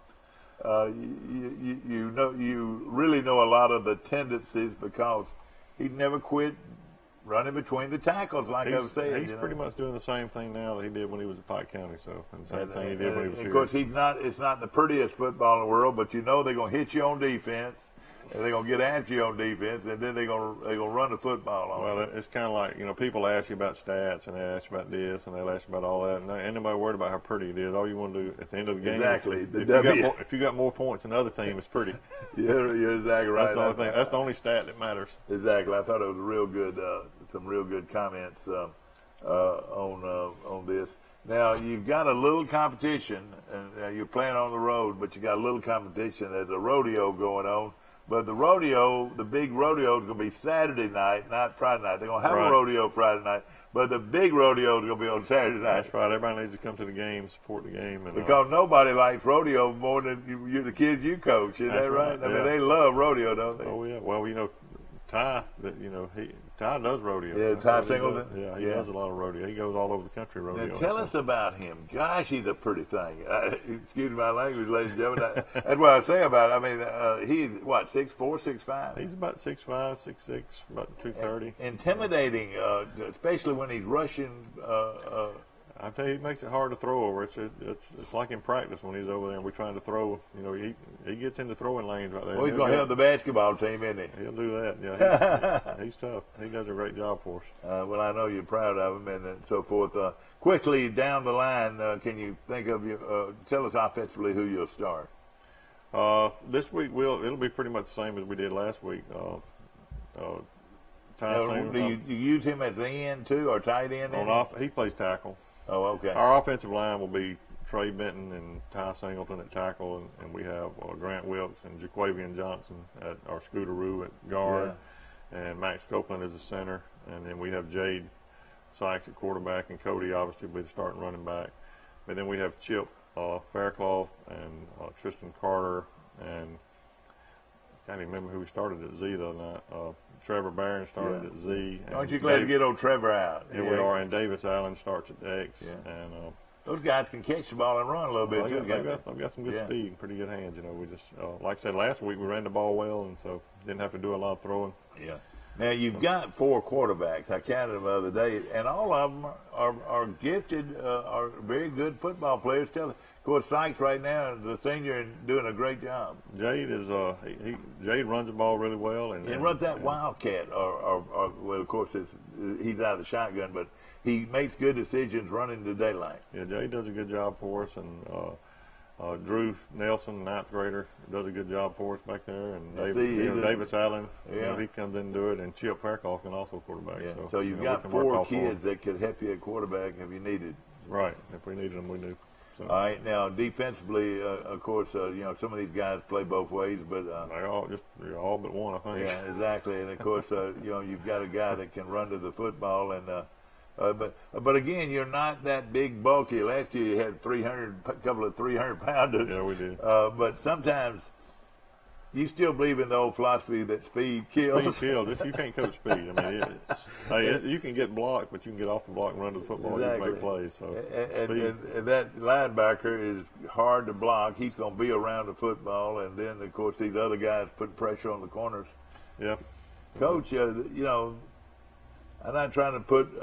A: you really know a lot of the tendencies because he never quit running between the tackles, like I was saying.
B: He's pretty much doing the same thing now that he did when he was at Pike County. So, and the same thing he did when he was here.
A: Of course, it's not the prettiest football in the world, but they're going to hit you on defense. And they're going to get after you on defense, and then they're going to run the football on you.
B: Well, it's kind of like, people ask you about stats, and they ask you about this, and they'll ask you about all that, and ain't nobody worried about how pretty it is. All you want to do at the end of the game if you got more points than the other team, it's pretty.
A: You're exactly right.
B: That's the only thing. That's the only stat that matters.
A: Exactly. I thought it was real good, some real good comments on this. Now, you've got a little competition, and you're playing on the road, but you got a little competition. There's a rodeo going on. But the big rodeo is going to be Saturday night, not Friday night. They're going to have a rodeo Friday night, but the big rodeo is going to be on Saturday night.
B: That's right. Everybody needs to come to the game, support the game. And,
A: because nobody likes rodeo more than the kids you coach. Is that right? I mean, they love rodeo, don't they?
B: Oh, yeah. Well, Ty, Ty does rodeo.
A: Yeah, Ty Singleton?
B: Yeah, he does a lot of rodeo. He goes all over the country rodeo.
A: Now tell us about him. Gosh, he's a pretty thing. Excuse my language, ladies and gentlemen. That's what I say about it. I mean, he's, 6'4", 6'5"?
B: He's about 6'5", 6'6", about 230.
A: Intimidating, especially when he's rushing.
B: I tell you, he makes it hard to throw over. It's like in practice when he's over there and we're trying to throw. He gets into throwing lanes right there.
A: Well, he's going to help the basketball team, isn't he?
B: He'll do that. Yeah, he's tough. He does a great job for us.
A: Well, I know you're proud of him and so forth. Quickly down the line, can you think of tell us offensively who you'll start?
B: This week it'll be pretty much the same as we did last week.
A: Do you use him as the end too, or tight end?
B: He plays tackle.
A: Oh, okay.
B: Our offensive line will be Trey Benton and Ty Singleton at tackle, and we have Grant Wilkes and Jaquavian Johnson at our Scooteroo at guard, and Max Copeland is the center, and then we have Jade Sykes at quarterback, and Cody obviously will be the starting running back. But then we have Chip Faircloth and Tristan Carter, and I can't even remember who we started at Z the other night. Trevor Barron started at Z.
A: Aren't you glad to get old Trevor out?
B: Yeah, we are. And Davis Allen starts at X.
A: Yeah.
B: And
A: those guys can catch the ball and run a little bit too.
B: They've got some good speed and pretty good hands. We just, like I said last week, we ran the ball well, and so didn't have to do a lot of throwing.
A: Yeah. Now you've got 4 quarterbacks. I counted them the other day, and all of them are gifted, are very good football players. Of course, Sykes right now is the senior and doing a great job.
B: Jade is Jade runs the ball really well and
A: runs that wildcat. Or well, of course he's out of the shotgun, but he makes good decisions running the daylight.
B: Yeah, Jade does a good job for us, and Drew Nelson, 9th grader, does a good job for us back there, and Davis Allen, he comes in and do it, and Chip Faircloth can also quarterback.
A: Yeah. So you've got 4 kids that could help you at quarterback if you needed.
B: Right. If we needed them, we knew. So.
A: All right. Now, defensively, of course, some of these guys play both ways, but
B: They all but one, I think.
A: yeah, exactly. And of course, you've got a guy that can run to the football, and but again, you're not that big, bulky. Last year you had a couple of 300-pounders.
B: Yeah, we did.
A: But sometimes you still believe in the old philosophy that speed kills.
B: Speed kills. You can't coach speed. I mean, you can get blocked, but you can get off the block and run to the football.
A: Exactly.
B: You can make plays. So
A: and that linebacker is hard to block. He's going to be around the football, and then of course these other guys put pressure on the corners.
B: Yeah.
A: Coach, I'm not trying to put you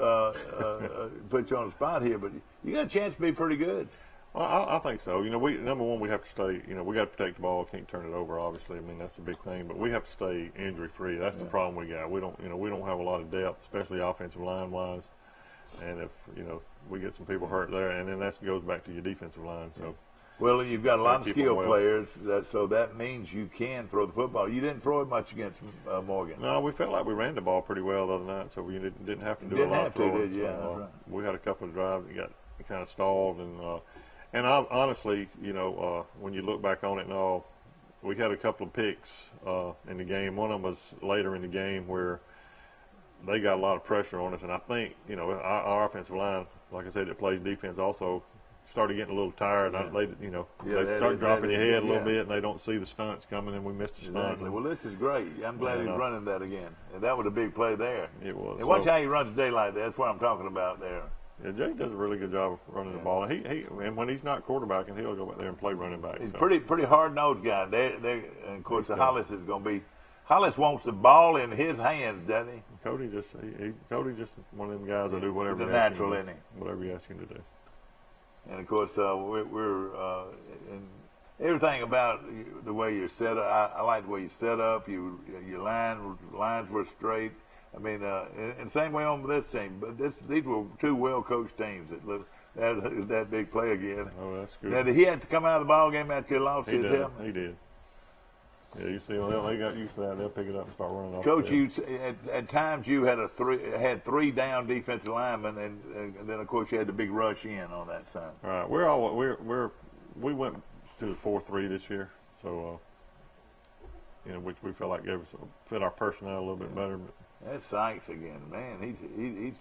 A: on the spot here, but you got a chance to be pretty good.
B: Well, I think so. Number one, we have to stay. We got to protect the ball. Can't turn it over. Obviously, I mean that's a big thing. But we have to stay injury free. That's the problem we got. We don't have a lot of depth, especially offensive line wise. And if we get some people hurt there, and then that goes back to your defensive line. So.
A: Well, you've got a lot of skilled
B: well.
A: players, so that means you can throw the football. You didn't throw it much against Morgan.
B: No, we felt like we ran the ball pretty well the other night, so we didn't have to do a lot of throwing.
A: Did you? Yeah, that's right.
B: We had a couple of drives that got kind of stalled, and honestly, when you look back on it and all, we had a couple of picks in the game. One of them was later in the game where they got a lot of pressure on us, and I think our offensive line, like I said, that plays defense also started getting a little tired.
A: Yeah.
B: They start dropping your head a little bit, and they don't see the stunts coming, and we missed the stunt.
A: Exactly. Well, this is great. I'm glad he's running that again. And that was a big play there.
B: It was.
A: And watch how he runs today like that. That's what I'm talking about there.
B: Yeah, Jay does a really good job of running the ball. And when he's not quarterbacking, he'll go back there and play running back.
A: He's pretty hard-nosed guy. And of course, Hollis is going to be. Hollis wants the ball in his hands, doesn't he?
B: Cody just one of them guys that do whatever.
A: He's a natural, isn't he?
B: Whatever you ask him to do.
A: And of course, we're in everything about the way you're set up. I like the way you set up. Your lines were straight. I mean, and same way on this team. But these were two well-coached teams that big play again.
B: Oh, that's good.
A: Now, did he have to come out of the ball game after he lost his helmet?
B: He did. Yeah, you see, they got used to that. They'll pick it up and start running off.
A: Coach, at times you had three down defensive linemen, and then of course you had the big rush in on that side.
B: All right, we went to the 4-3 this year, so which we felt like fit our personnel a little bit better. But
A: that's Sykes again, man.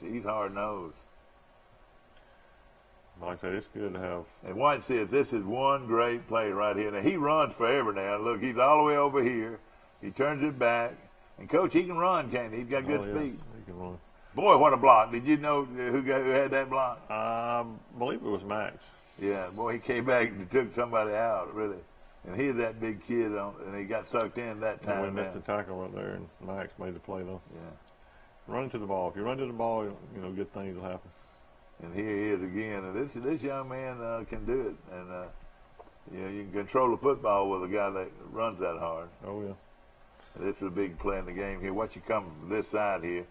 A: He's hard nosed.
B: Like I said, it's good to have.
A: And watch this. This is one great play right here. Now, he runs forever now. Look, he's all the way over here. He turns it back. And, Coach, he can run, can't he? He's got good speed.
B: He can run.
A: Boy, what a block. Did you know who had that block?
B: I believe it was Max.
A: Yeah, boy, he came back and took somebody out, really. And he's that big kid, and he got sucked in that time.
B: We missed the tackle right there, and Max made the play, though.
A: Yeah.
B: Run to the ball. If you run to the ball, good things will happen. And
A: here he is again. And this young man can do it. And, you can control the football with a guy that runs that hard.
B: Oh, yeah.
A: This is a big play in the game here. Watch you come from this side here.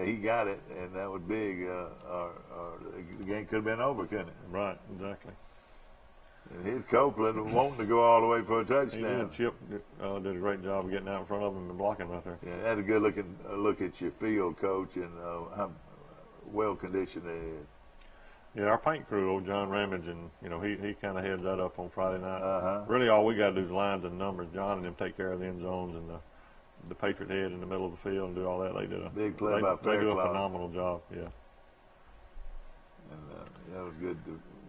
A: He got it, and that was big. The game could have been over, couldn't it?
B: Right, exactly.
A: And here's Copeland wanting to go all the way for a touchdown.
B: He did. Chip did a great job of getting out in front of him and blocking right there.
A: Yeah, that's a good look at your field, Coach, and how well conditioned it is.
B: Yeah, our paint crew, old John Ramage, and he kind of heads that up on Friday night.
A: Really,
B: all we got to do is lines and numbers. John and them take care of the end zones and the Patriot head in the middle of the field and do all that. They did a
A: big play by
B: They do a phenomenal job. Yeah.
A: And that was good,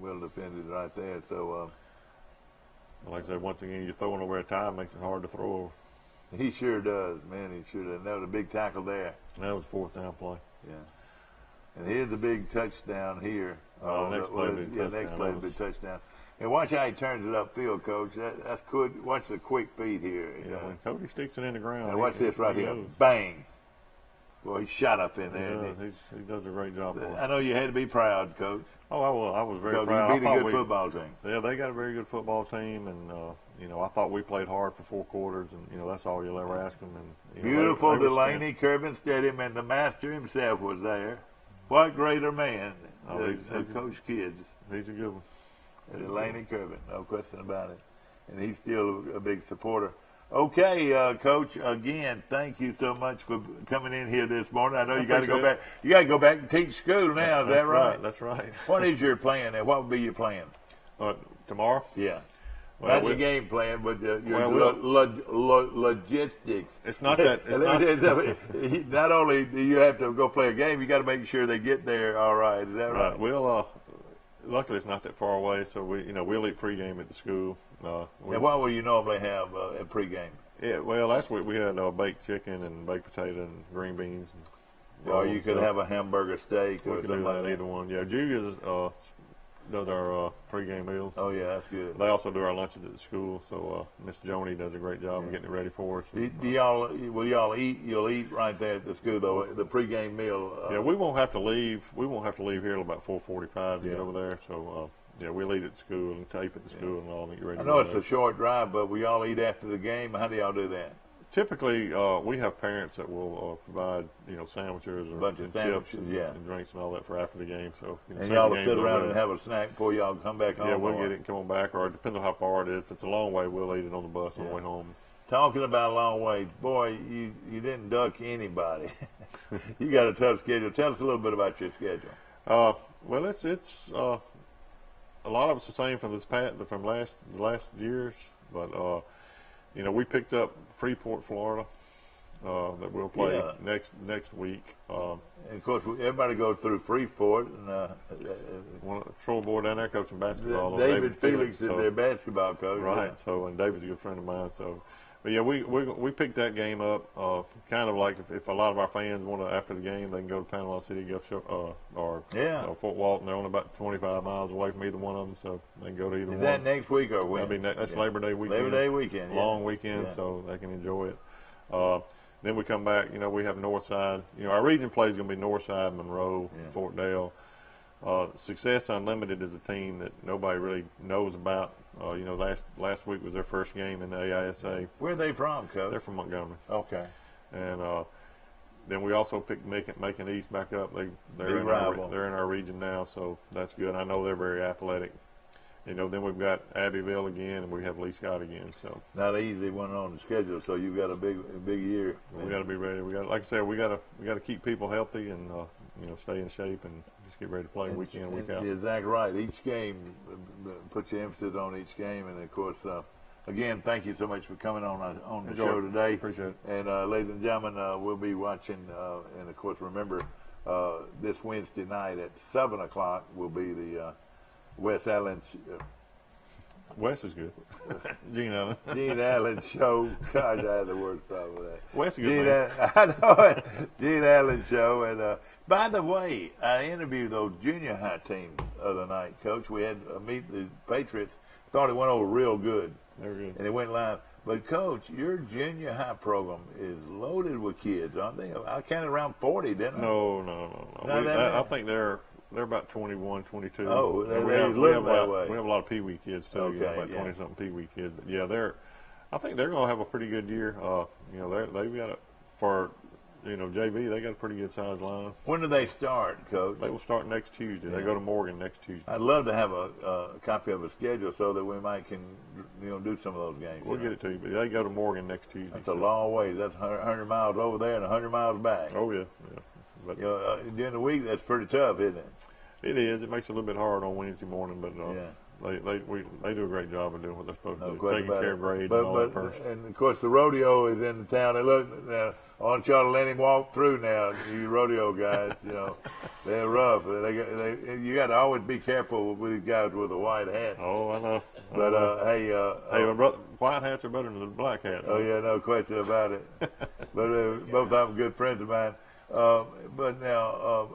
A: well defended right there. So,
B: like I said, once again, you're throwing over a tie, makes it hard to throw over.
A: He sure does, man. He sure does. And that was a big tackle there.
B: And that was fourth down play.
A: Yeah. And here's the big touchdown here.
B: Next play will be touchdown.
A: Next play will be touchdown. And watch how he turns it upfield, Coach. That's good. Watch the quick feet here.
B: Yeah, when Cody sticks it in the ground.
A: And watch this right here. Bang. Boy, he shot up in there.
B: Yeah, he does a great job.
A: I know you had to be proud, Coach.
B: Oh, I was very proud.
A: You beat a good football team.
B: Yeah, they got a very good football team, and I thought we played hard for 4 quarters, and that's all you'll ever ask them. And
A: beautiful Delaney Kirby Stadium, and the master himself was there. What greater man than Coach Kids?
B: He's a good one.
A: Delaney Kirby, no question about it. And he's still a big supporter. Okay, Coach. Again, thank you so much for coming in here this morning. I know you got to go back. You got to go back and teach school now. Is that right?
B: That's right.
A: What is your plan? And what will be your plan?
B: Tomorrow?
A: Yeah.
B: Well,
A: not your game plan, but your logistics.
B: It's not that.
A: It's not only do you have to go play a game, you got to make sure they get there all right. Is that right?
B: We'll. Luckily, it's not that far away, so we'll eat pregame at the school.
A: And what will you normally have at pregame?
B: Yeah, well, last week we had baked chicken and baked potato and green beans.
A: Or you could have a hamburger steak or something like that.
B: Either one. Yeah, Julia's does our pregame meals.
A: Oh yeah, that's good.
B: They also do our lunches at the school. So Miss Joni does a great job of getting it ready for us.
A: Will y'all eat? You'll eat right there at the school though. The pregame meal.
B: Yeah, we won't have to leave. We won't have to leave here till about 4:45 to get over there. So we'll eat at the school and tape at the school and all and get ready.
A: I know it's a short drive, but will y'all eat after the game? How do y'all do that?
B: Typically, we have parents that will provide, sandwiches or chips and drinks and all that for after the game. So,
A: and y'all will sit around and have a snack before y'all come back home.
B: Yeah, we'll get it and come on back, or it depends on how far it is. If it's a long way, we'll eat it on the bus on the way home.
A: Talking about a long way, boy, you didn't duck anybody. You got a tough schedule. Tell us a little bit about your schedule.
B: Well, it's a lot of it's the same from the last years, but we picked up Freeport, Florida, that we'll play next week.
A: And of course, everybody goes through Freeport. And
B: Troy boy down there coaching basketball.
A: David Felix is their basketball coach.
B: Right. Yeah. So, and David's a good friend of mine. So, but yeah, we picked that game up. Kind of like if a lot of our fans want to after the game, they can go to Panama City, or Fort Walton. They're only about 25 miles away from either one of them, so they can go to either one.
A: Is that next week or when?
B: That's Labor Day weekend.
A: Labor Day weekend.
B: Long weekend, so they can enjoy it. Then we come back. We have Northside. Our region play is going to be Northside, Monroe, Fort Dale. Success Unlimited is a team that nobody really knows about. Last week was their first game in the AISA.
A: Where are they from, Coach?
B: They're from Montgomery.
A: Okay.
B: And then we also picked Macon East back up. They're in our region now, so that's good. I know they're very athletic. Then we've got Abbeville again, and we have Lee Scott again. So
A: not easy one on the schedule. So you've got a big year.
B: We got to be ready. Like I said, we got to keep people healthy and stay in shape and just get ready to play week in, week out.
A: You're exactly right. Each game, put your emphasis on each game, and of course, again, thank you so much for coming on the show today.
B: Appreciate it.
A: And ladies and gentlemen, we'll be watching, and of course, remember this Wednesday night at 7:00 will be the Wes Allen.
B: Wes is good. Gene Allen.
A: Gene Allen show. Gosh, I had the worst problem with that.
B: Wes is good, man.
A: I know it. Gene Allen show. And by the way, I interviewed those junior high teams the other night, Coach. We had meet the Patriots. Thought it went over real good.
B: They were good.
A: And it went live. But Coach, your junior high program is loaded with kids, aren't they? I counted around 40, didn't I?
B: No. I think they're about 21, 22.
A: Oh, they
B: look
A: that way.
B: We have a lot of Pee Wee kids too.
A: Okay,
B: about 20-something Pee Wee kids. But yeah, I think they're going to have a pretty good year. They've got JV. They got a pretty good sized line.
A: When do they start, Coach?
B: They will start next Tuesday. They go to Morgan next Tuesday.
A: I'd love to have a copy of a schedule so that we can do some of those games.
B: We'll get it to you, but they go to Morgan next Tuesday.
A: That's a long way. That's 100 miles over there and 100 miles back.
B: Oh yeah. But
A: during the week, that's pretty tough, isn't it?
B: It is. It makes it a little bit hard on Wednesday morning, but they do a great job of doing what they're supposed to do, taking care of grades and all that first.
A: And of course, the rodeo is in the town. They look. I want y'all to let him walk through now. You rodeo guys, they're rough. You got to always be careful with these guys with the white hats.
B: Oh, I know.
A: But
B: white hats are better than the black hats.
A: Oh yeah, no question about it. But both of them good friends of mine. But now,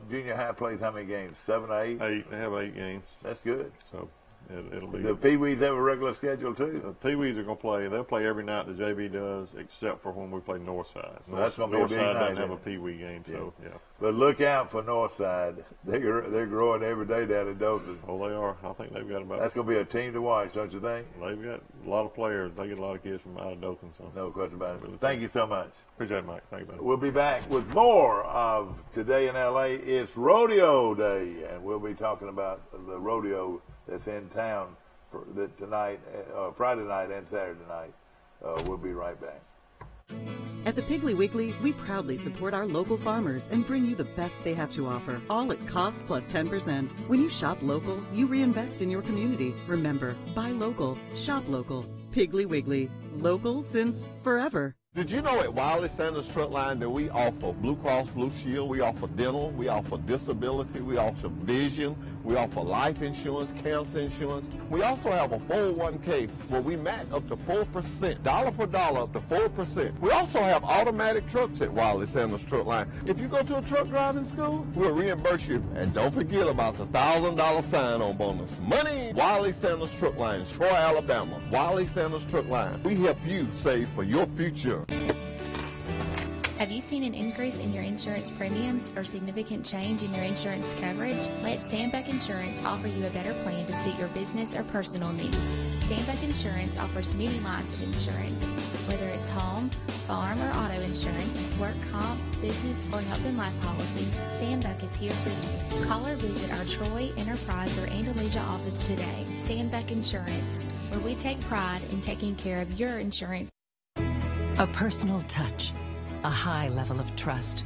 A: junior high plays how many games? 7 or 8?
B: 8. They have 8 games.
A: That's good.
B: So it'll be.
A: The Pee Wees have a regular schedule too.
B: The Pee Wees are going to play. They'll play every night the JV does, except for when we play Northside.
A: That's going to be a big night.
B: Northside doesn't have a Pee Wee game, so yeah.
A: But look out for Northside. They're growing every day down in Dothan.
B: Oh, they are. I think they've got about.
A: That's going to be a team to watch, don't you think?
B: They've got a lot of players. They get a lot of kids from out of Dothan. So
A: no question about it. Thank you so much.
B: Appreciate it, Mike. Thank you, buddy.
A: We'll be back with more of Today in LA. It's Rodeo Day, and we'll be talking about the rodeo that's in town tonight, Friday night and Saturday night. We'll be right back.
D: At the Piggly Wiggly, we proudly support our local farmers and bring you the best they have to offer, all at cost plus 10%. When you shop local, you reinvest in your community. Remember, buy local, shop local. Piggly Wiggly, local since forever.
E: Did you know at Wiley Sanders Truck Line that we offer Blue Cross Blue Shield, we offer dental, we offer disability, we offer vision, we offer life insurance, cancer insurance. We also have a 401k where we match up to 4%, dollar per dollar up to 4%. We also have automatic trucks at Wiley Sanders Truck Line. If you go to a truck driving school, we'll reimburse you. And don't forget about the $1,000 sign-on bonus. Money! Wiley Sanders Truck Line, Troy, Alabama. Wiley Sanders Truck Line. We help you save for your future.
F: Have you seen an increase in your insurance premiums or significant change in your insurance coverage? Let Sandbeck Insurance offer you a better plan to suit your business or personal needs. Sandbeck Insurance offers many lines of insurance, whether it's home, farm, or auto insurance, work comp, business, or health and life policies. Sandbeck is here for you. Call or visit our Troy, Enterprise, or Andalusia office today. Sandbeck Insurance, where we take pride in taking care of your insurance.
G: A personal touch, a high level of trust.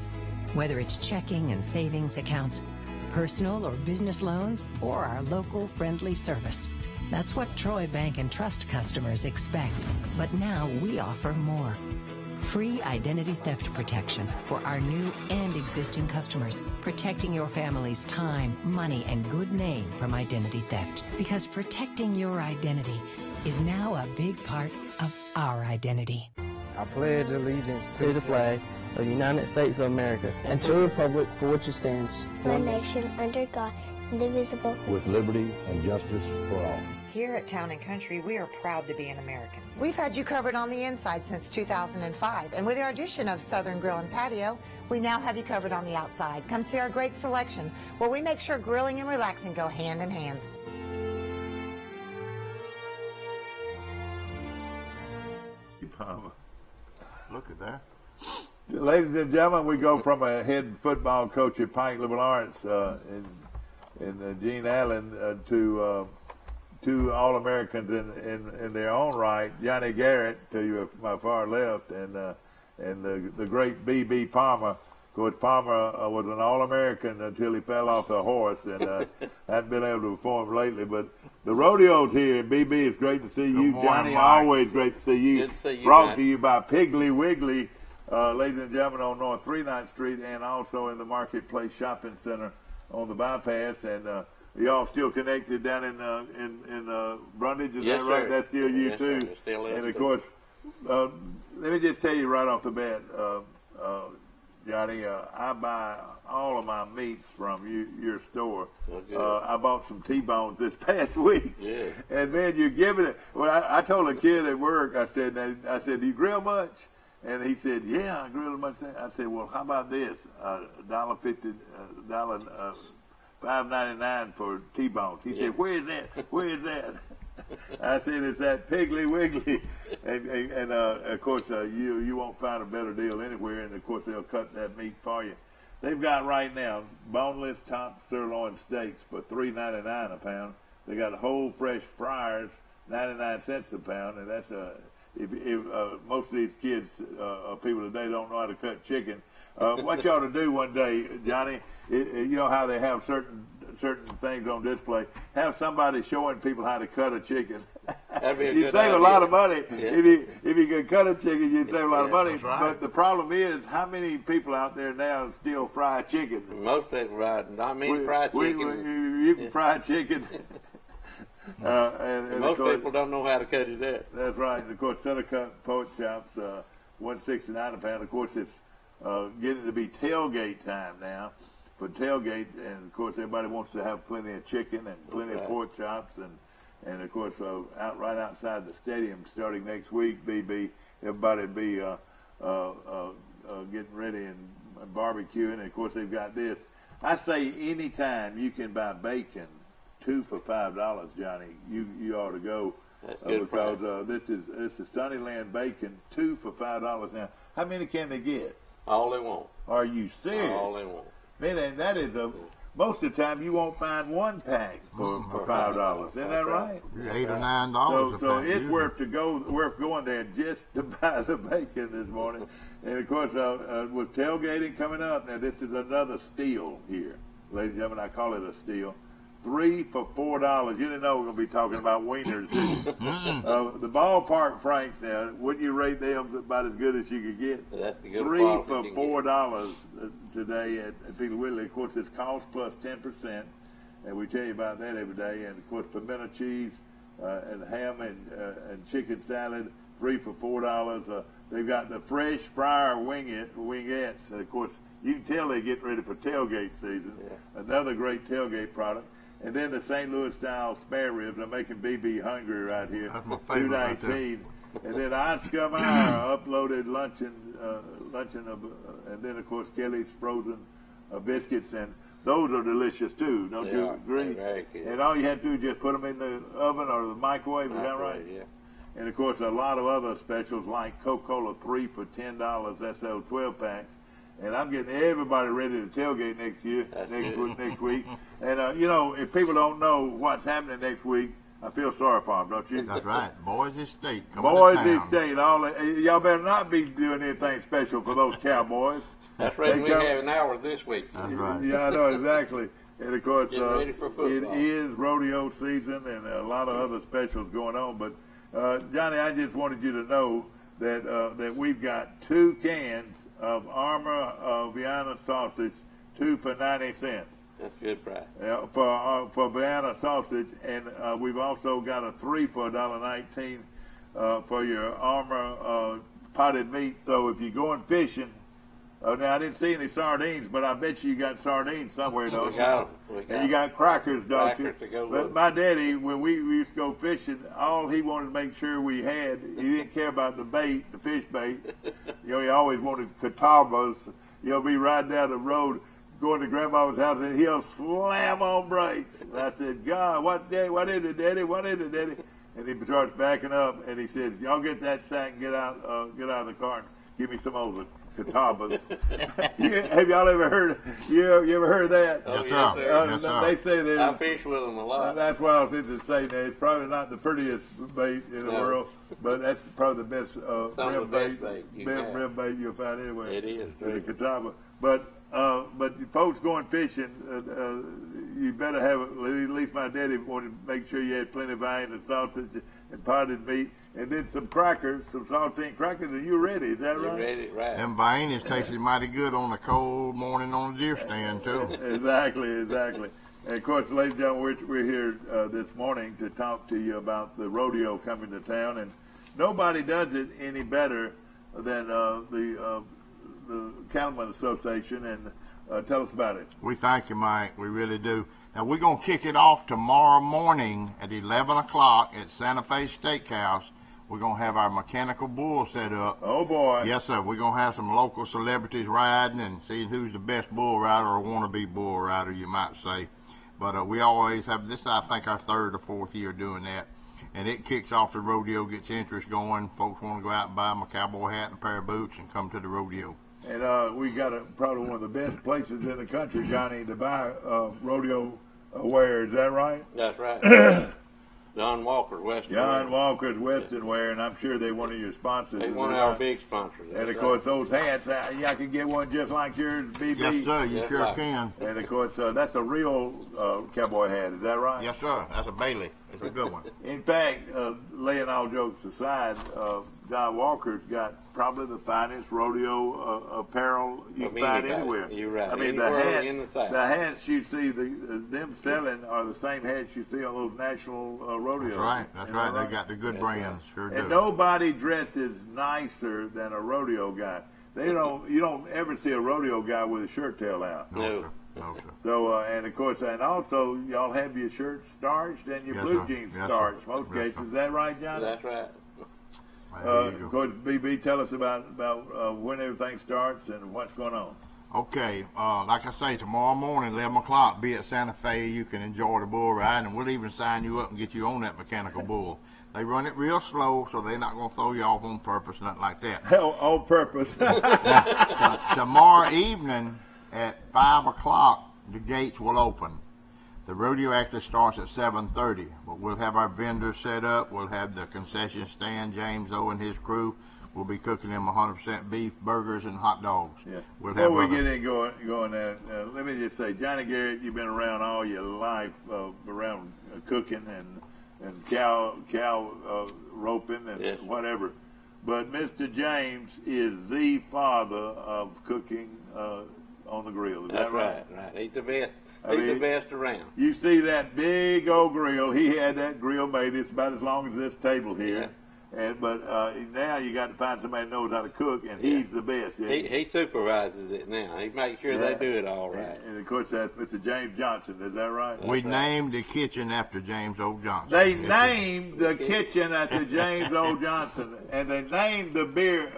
G: Whether it's checking and savings accounts, personal or business loans, or our local friendly service. That's what Troy Bank and Trust customers expect. But now we offer more. Free identity theft protection for our new and existing customers, protecting your family's time, money, and good name from identity theft. Because protecting your identity is now a big part of our identity.
H: I pledge allegiance to the flag of the United States of America and to the republic for which it stands,
I: one nation under God, indivisible,
J: with liberty and justice for all.
K: Here at Town & Country, we are proud to be an American.
L: We've had you covered on the inside since 2005, and with our addition of Southern Grill and Patio, we now have you covered on the outside. Come see our great selection, where we make sure grilling and relaxing go hand in hand.
A: Look at that. Ladies and gentlemen, we go from a head football coach at Pikeville Lawrence in Gene Allen to two All-Americans in their own right, Johnny Garrett to my far left, and the great B.B. Palmer. Of course, Palmer was an All-American until he fell off the horse and hadn't been able to perform lately. But the rodeo's here, and B.B., it's great to see you. Johnny, always great to see you.
M: Good to see you,
A: brought to you by Piggly Wiggly, ladies and gentlemen, on North 39th Street and also in the Marketplace Shopping Center on the bypass. And y'all still connected down in Brundage, is
M: yes,
A: that right?
M: Sir.
A: That's still you,
M: yes,
A: too.
M: Still
A: and, of course, let me just tell you right off the bat, Johnny, I buy all of my meats from your store.
M: Okay.
A: I bought some T-bones this past week.
M: Yeah.
A: And then you're giving it. Well, I told a kid at work, I said, do you grill much? And he said, yeah, I grill much. I said, well, how about this? $1.50, $5.99 for T-bones. He said, where is that? Where is that? I said, it's at Piggly Wiggly. And of course, you won't find a better deal anywhere. And, of course, they'll cut that meat for you. They've got right now boneless top sirloin steaks for $3.99 a pound. They got whole fresh fryers, 99 cents a pound. And that's if most of these kids, people today, don't know how to cut chicken. What you ought to do one day, Johnny, you know how they have certain things on display. Have somebody showing people how to cut a chicken. You save a lot of money. Yeah. If you can cut a chicken, you save a lot of money.
M: Right.
A: But the problem is, how many people out there now still fry chicken?
M: Most people fry. Not many fried chicken.
A: You can fry chicken.
M: and most people don't know how to cut it up.
A: That's right. And of course, center cut pork chops, $1.69 a pound. Of course, it's getting to be tailgate time now. For tailgate, and of course everybody wants to have plenty of chicken and plenty of pork chops, and of course right outside the stadium starting next week, BB, everybody will be getting ready and barbecuing, and of course they've got this. I say anytime you can buy bacon 2 for $5, Johnny, you ought to go because this is Sunnyland bacon 2 for $5 now. How many can they get?
M: All they want.
A: Are you serious?
M: All they want.
A: Man, and that is most of the time you won't find one pack for $5. Isn't that right?
N: $8 or $9.
A: So it's worth going there just to buy the bacon this morning. And of course, with tailgating coming up, now this is another steal here, ladies and gentlemen. I call it a steal. 3 for $4. You didn't know we're going to be talking about wieners. The ballpark Franks now, wouldn't you rate them about as good as you could get?
M: That's the good
A: 3 for $4 today at Piggly Wiggly. Of course, it's cost plus 10%, and we tell you about that every day. And of course, pimento cheese and ham and chicken salad, 3 for $4. They've got the fresh fryer wingettes. And of course, you can tell they're getting ready for tailgate season. Yeah. Another great tailgate product. And then the St. Louis style spare ribs. I'm making BB hungry right here.
N: That's my favorite.
A: $2.19. And then Oscar Mayer uploaded luncheon and then of course Kelly's frozen biscuits, and those are delicious too. Don't you agree?
M: Very good.
A: And all you had to do is just put them in the oven or the microwave. Is that right?
M: Yeah.
A: And of course a lot of other specials like Coca-Cola 3 for $10. That's those 12 packs. And I'm getting everybody ready to tailgate next week. And, you know, if people don't know what's happening next week, I feel sorry for them, don't you?
N: That's right. Boise State.
A: Boise State. Y'all better not be doing anything special for those Cowboys.
M: That's right. We have an hour this week.
N: That's right.
A: Yeah, I know, exactly. And, of course,
M: ready for football.
A: It is rodeo season and a lot of other specials going on. But, Johnny, I just wanted you to know that we've got 2 cans of Armour Vienna sausage, 2 for 90 cents.
M: That's a good price.
A: For Vienna sausage, and we've also got a 3 for $1.19 for your Armour potted meat. So if you're going fishing, now I didn't see any sardines, but I bet you got sardines somewhere, don't you? And you got crackers, don't you? But my daddy, when we used to go fishing, all he wanted to make sure we had, he didn't care about the bait, the fish bait. You know, he always wanted catawbas. You'll be riding down the road, going to Grandma's house, and he'll slam on brakes. And I said, God, what is it, Daddy? What is it, Daddy? And he starts backing up, and he says, y'all get that sack and get out of the car and give me some of the catawbas. Have y'all ever heard? You ever heard that?
N: Yes, sir. Yes, sir.
A: They say that.
M: I fish with them a lot.
A: That's what I was going to say. Now it's probably not the prettiest bait in the world, but that's probably the best rib bait you'll find anywhere.
M: It is.
A: The catawba. But folks going fishing, you better have at least my daddy wanted to make sure you had plenty of iron and sausage and potted meat. And then some crackers, some saltine crackers, and you're ready. Is that right?
M: Ready, right.
N: Them Viennas tasted mighty good on a cold morning on a deer stand, too.
A: Exactly. And, of course, ladies and gentlemen, we're here this morning to talk to you about the rodeo coming to town. And nobody does it any better than the Cattlemen's Association. And tell us about it.
N: We thank you, Mike. We really do. Now, we're going to kick it off tomorrow morning at 11 o'clock at Santa Fe Steakhouse. We're going to have our mechanical bull set up.
A: Oh, boy.
N: Yes, sir. We're going to have some local celebrities riding and see who's the best bull rider or wannabe bull rider, you might say. But we always have this, I think, our 3rd or 4th year doing that. And it kicks off the rodeo, gets interest going. Folks want to go out and buy them a cowboy hat and a pair of boots and come to the rodeo.
A: And we got probably one of the best places in the country, Johnny, to buy rodeo wear. Is that right?
M: That's right. John Walker's
A: Western Wear, and I'm sure they're one of your sponsors.
M: They're one of our big sponsors.
A: And of course, those hats, I can get one just like yours, BB.
N: Yes, sir, you sure can.
A: And of course, that's a real cowboy hat. Is that right?
N: Yes, sir. That's a Bailey. It's a good one.
A: In fact, laying all jokes aside, John Walker's got probably the finest rodeo apparel you can find anywhere.
M: You're right.
A: I mean, the hats you see them selling are the same hats you see on those national rodeos.
N: That's right. That's right. They got the good brands. Sure do.
A: And nobody dresses nicer than a rodeo guy. You don't ever see a rodeo guy with a shirt tail out.
N: No, sir. No, sir.
A: So, and of course, and also, y'all have your shirts starched and your blue jeans starched, most cases. Is that right, Johnny?
M: That's right.
A: Of course, BB, tell us about when everything starts and what's going on.
N: Okay, like I say, tomorrow morning, 11 o'clock, be at Santa Fe. You can enjoy the bull ride, and we'll even sign you up and get you on that mechanical bull. They run it real slow, so they're not going to throw you off on purpose, nothing like that.
A: Hell, on purpose.
N: Tomorrow evening at 5 o'clock, the gates will open. The rodeo actually starts at 7:30, but we'll have our vendors set up. We'll have the concession stand. James O and his crew will be cooking them 100% beef burgers and hot dogs.
A: Yeah.
N: We'll
A: Before we
N: other-
A: get in going there, let me just say, Johnny Garrett, you've been around all your life, around cooking and cow roping and
M: Yes.
A: whatever. But Mr. James is the father of cooking on the grill. Is
M: That's
A: that right?
M: right. He's the best.
A: I
M: He's
A: mean,
M: the best around.
A: You see that big old grill. He had that grill made. It's about as long as this table here. But now you got to find somebody that knows how to cook, and he's the best. Yeah.
M: He supervises it now. He makes sure they do it all right.
A: And of course, that's Mr. James Johnson. Is that right?
N: We named the kitchen after James O. Johnson.
A: They named the kitchen after James O. Johnson, and they named the beer.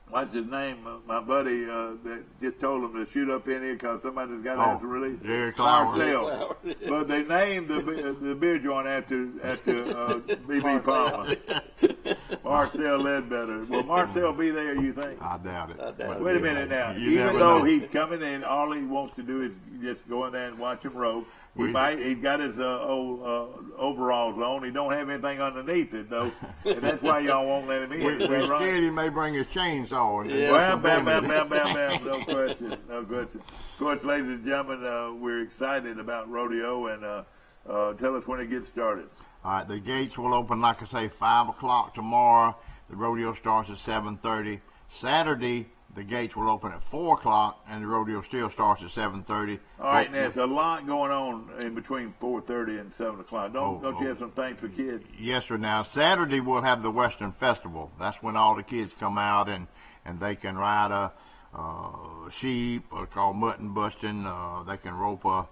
A: What's his name? My buddy that just told him to shoot up in here because somebody's got to have to release.
N: Jerry Clower.
A: Marcel. But they named the beer joint after B.B. Palmer. Marcel Ledbetter. Will Marcel be there, you think?
N: I doubt it.
A: Wait a minute now.
N: You
A: Even
N: never
A: though
N: know.
A: he's coming in, all he wants to do is just go in there and watch him rope. He's got his overalls on. He don't have anything underneath it, though. And that's why y'all won't let him in. Is
N: We're
A: that right?
N: scared he may bring his chainsaw. And
A: Well, bam. No question. Of course, ladies and gentlemen, we're excited about rodeo, and tell us when it gets started.
N: All right, the gates will open, like I say, 5 o'clock tomorrow. The rodeo starts at 7:30. Saturday, the gates will open at 4 o'clock, and the rodeo still starts at 7:30.
A: All right, now there's a lot going on in between 4:30 and 7 o'clock. Don't you have some things for kids?
N: Yes, sir. Now, Saturday we'll have the Western Festival. That's when all the kids come out and they can ride a sheep, or called mutton busting. They can rope a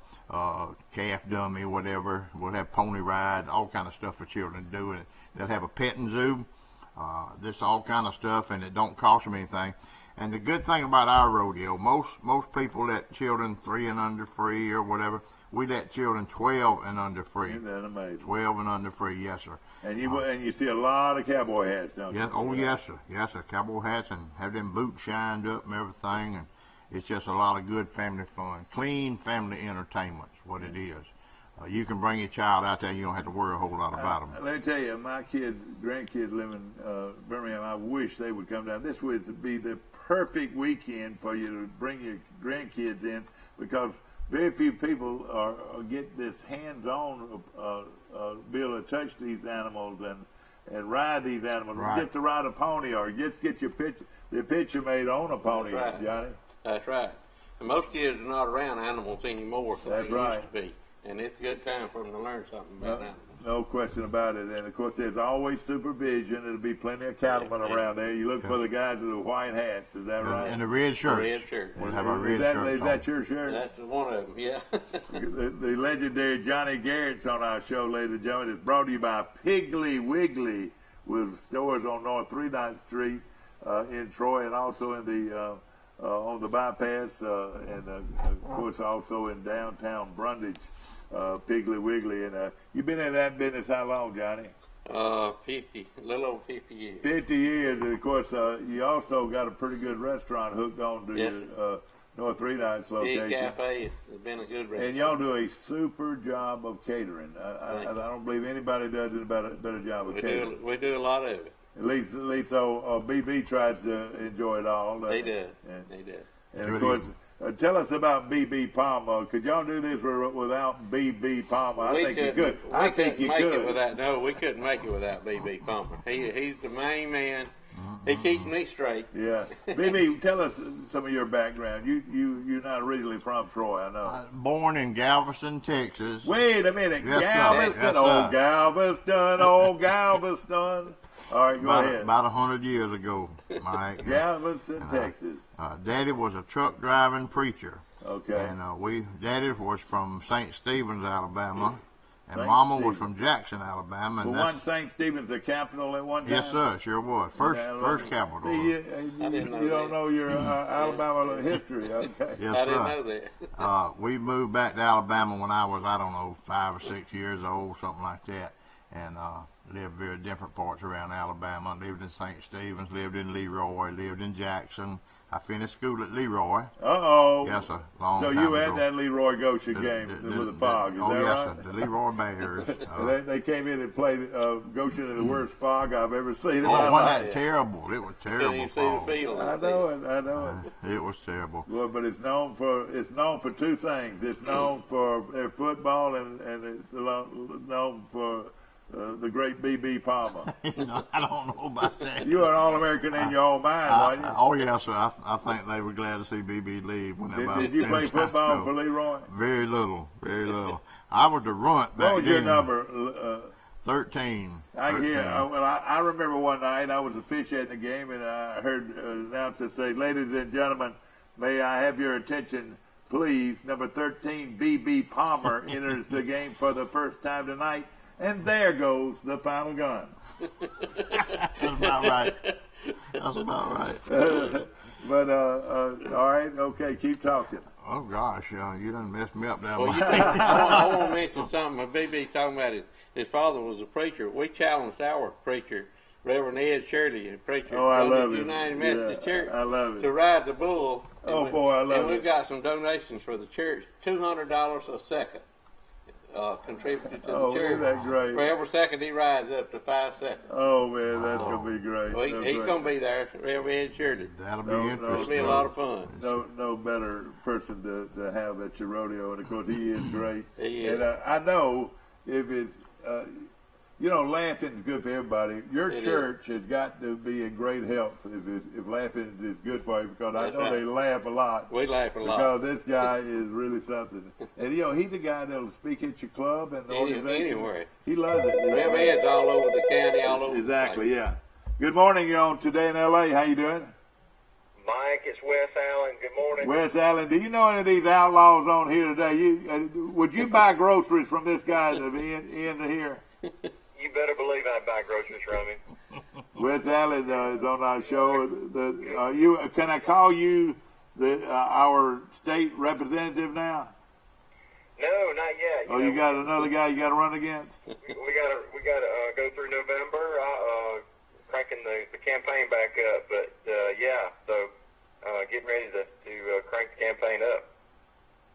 N: calf dummy, whatever. We'll have pony ride, all kind of stuff for children to do. And they'll have a petting zoo. This all kind of stuff, and it don't cost them anything. And the good thing about our rodeo, most people let children 3 and under free or whatever. We let children 12 and under free.
A: Isn't that amazing?
N: 12 and under free, yes, sir.
A: And you see a lot of cowboy hats, don't
N: Yes,
A: you?
N: oh yes, sir. Yes, sir. Cowboy hats and have them boots shined up and everything, and it's just a lot of good family fun. Clean family entertainment is what it is. You can bring your child out there. You don't have to worry a whole lot about them.
A: Let me tell you, my grandkids live in Birmingham. I wish they would come down. This would be the perfect weekend for you to bring your grandkids in, because very few people get this hands-on be able to touch these animals and ride these animals.
N: Right.
A: Get to ride a pony, or just get your picture made on a pony,
M: That's right.
A: Johnny.
M: That's right. And most kids are not around animals anymore.
A: That's
M: they
A: right.
M: Used to be. And it's a good time for them to learn something about animals.
A: No question about it. And, of course, there's always supervision. There'll be plenty of cattlemen around there. You look for the guys with the white hats. Is that right?
N: And the red shirts.
M: Red shirt.
N: We'll have our red shirts
A: Is
N: on.
A: that your shirt?
M: That's one of them, yeah.
A: The legendary Johnny Garrett's on our show, ladies and gentlemen. It's brought to you by Piggly Wiggly, with stores on North 39th Street in Troy, and also in the on the bypass, and of course also in downtown Brundage. Piggly Wiggly. And you've been in that business how long, Johnny?
M: 50, a little over 50 years.
A: 50 years. And of course, you also got a pretty good restaurant hooked on to your North 39th location.
M: Big Cafe has been a good restaurant.
A: And y'all do a super job of catering. I don't believe anybody does a better job of catering.
M: We do a lot of it.
A: At least though, BB tries to enjoy it all.
M: They do.
A: And of course, tell us about B.B. Palmer. Could y'all do this without B.B. Palmer? I think you could. I think you could.
M: No, we couldn't make it without B.B. Palmer. He's the main man. He keeps me straight.
A: Yeah. B.B., tell us some of your background. You're not originally from Troy, I know.
N: Born in Galveston, Texas.
A: Wait a minute.
N: Yes,
A: Galveston,
N: sir.
A: old Galveston, old Galveston. All right, go ahead.
N: About 100 years ago, Mike.
A: Galveston, Texas.
N: Daddy was a truck driving preacher.
A: Okay.
N: And Daddy was from St. Stephen's, Alabama, and Mama was from Jackson, Alabama. And
A: one St. Stephen's the capital at one time?
N: Yes, sir, sure was. First capital.
A: See, you don't know your Alabama history, okay?
N: Yes,
M: I
N: sir.
M: didn't know that.
N: We moved back to Alabama when I was, 5 or 6 years old, something like that. And lived very different parts around Alabama. Lived in St. Stephen's, lived in Leroy, lived in Jackson. I finished school at Leroy.
A: Uh-oh.
N: Yes, sir. Long
A: so
N: time
A: you
N: ago.
A: had that Leroy Goshen game with the fog, is that
N: yes,
A: right?
N: Sir. The Leroy Bears.
A: They came in and played Goshen in the worst fog I've ever seen in
N: Oh,
A: my
N: wasn't
A: life.
N: that terrible? It was terrible fog.
A: I know it.
N: It was terrible.
A: Well, but it's known for two things. It's known for their football and it's known for the great B.B. Palmer.
N: I don't know about that.
A: You were an All-American in your own mind, weren't you?
N: Oh, yes, sir. I think they were glad to see B.B. leave.
A: Did you play football for Leroy?
N: Very little, very little. I was the runt back then.
A: What was your number?
N: 13.
A: I remember one night I was officiating the game and I heard an announcer say, "Ladies and gentlemen, may I have your attention, please? Number 13, B.B. Palmer enters the game for the first time tonight." And there goes the final gun.
N: That's about right. That's about right.
A: But all right, okay, keep talking.
N: Oh gosh, you done messed me up that
M: well,
N: one.
M: I want to mention something. BB talking about his father was a preacher. We challenged our preacher, Reverend Ed Shirley, a preacher
A: at
M: United Methodist Church,
A: I love it.
M: to ride the bull.
A: Oh boy, I love it.
M: And we've got some donations for the church, $200 a second. Contributed to the church.
A: Isn't that great?
M: For every second he rides up to 5 seconds.
A: Oh man, that's gonna be great.
M: Well, he's gonna be there. Reverend Ed Shirley.
N: That'll be interesting.
M: It'll be a lot of fun.
A: No better person to have at your rodeo, and of course he is great.
M: He is.
A: And I know if it's laughing is good for everybody. Your church has got to be in great health if laughing is good for you, because I know they laugh a lot.
M: We laugh a lot.
A: Because this guy is really something. And he's the guy that'll speak at your club and the organization.
M: Anywhere.
A: He loves it.
M: Reverend Ed's all over the county, all over.
A: Exactly, yeah. Good morning. You're on Today in L.A. How you doing?
C: Mike, it's Wes Allen. Good morning.
A: Wes Allen, do you know any of these outlaws on here today? Would you buy groceries from this guy at the end of here?
C: You better believe I buy groceries from him.
A: Wes Allen is on our show. Can I call you our state representative now?
C: No, not yet.
A: You got another guy you got to run against?
C: We gotta go through November, cranking the campaign back up. But so getting ready to crank the campaign up.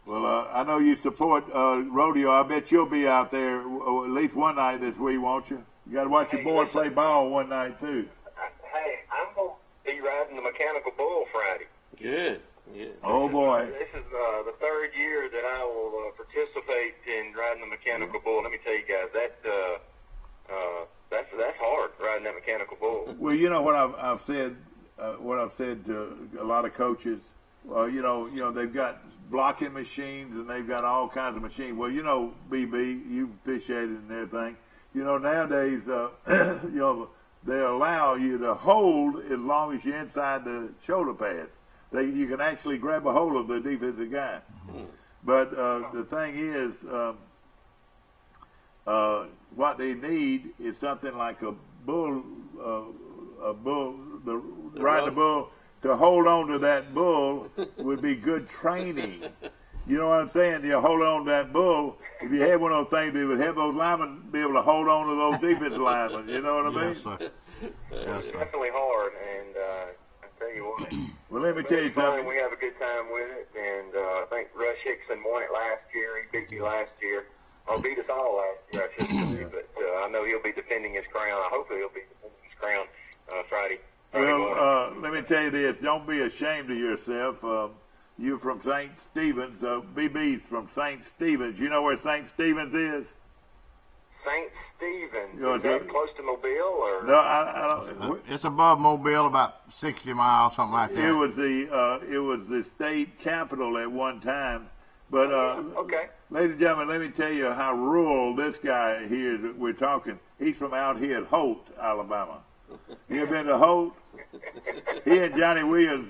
A: Well, I know you support rodeo. I bet you'll be out there at least one night this week, won't you? You got to watch your boy play ball one night too.
C: Hey, I'm gonna be riding the mechanical bull Friday.
M: Good. Yeah.
A: Oh boy.
C: This is the third year that I will participate in riding the mechanical bull. Let me tell you guys, that's hard, riding that mechanical bull.
A: Well, you know what I've said. What I've said to a lot of coaches. They've got blocking machines and they've got all kinds of machines. Well, BB, you've officiated and everything. Nowadays, they allow you to hold as long as you're inside the shoulder pads. You can actually grab a hold of the defensive guy. Mm-hmm. But the thing is, what they need is something like a bull, riding the bull. To hold on to that bull would be good training. You know what I'm saying? You hold on to that bull. If you had one of those things, it would have those linemen be able to hold on to those defensive linemen. You know what I mean?
N: Yes, sir.
C: It's definitely hard, and I tell you what.
A: Well, let me tell you something.
C: We have a good time with it, and I think Rush Hickson won it last year. He beat me last year. Beat us all last year, I should say. But I know he'll be defending his crown. I hope he'll be defending his crown Friday.
A: Well, let me tell you this. Don't be ashamed of yourself. You're from St. Stephen's. BB's from St. Stephen's. You know where St. Stephen's is?
C: St. Stephen's. Is that close to Mobile? Or?
A: No, I don't.
N: It's above Mobile, about 60 miles, something like that.
A: It was the state capital at one time. But
C: okay.
A: Ladies and gentlemen, let me tell you how rural this guy here is. We're talking. He's from out here at Holt, Alabama. You ever been to Holt? He and Johnny Williams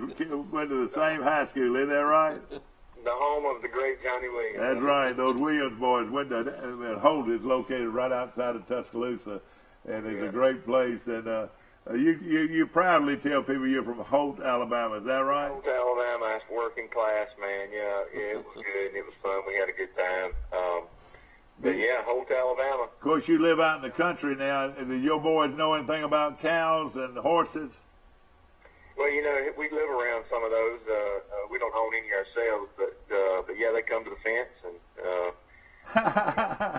A: went to the same high school. Is that right?
C: The home of the great Johnny Williams.
A: That's right. Those Williams boys went to Holt is located right outside of Tuscaloosa, and it's a great place. And you proudly tell people you're from Holt, Alabama. Is that right?
C: Holt, Alabama. That's working class, man. Yeah, it was good. It was fun. We had a good time. But yeah, Holt, Alabama.
A: Of course, you live out in the country now. Do your boys know anything about cows and horses?
C: Well, you know, we live around some of those. We don't own any ourselves, but yeah, they come to the fence and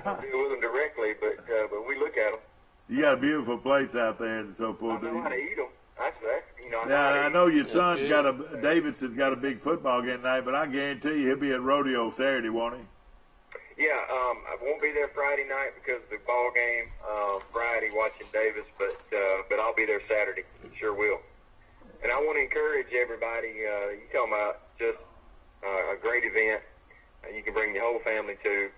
C: don't deal with them directly, but we look at them.
A: You got a beautiful place out there and so forth.
C: I know how to eat them. That's you know.
A: Now, I know your son's Davis has got a big football game tonight, but I guarantee you he'll be at rodeo Saturday, won't he?
C: Yeah, I won't be there Friday night because of the ball game Friday watching Davis, but I'll be there Saturday. Sure will. And I want to encourage everybody. You talking about just a great event. You can bring your whole family to.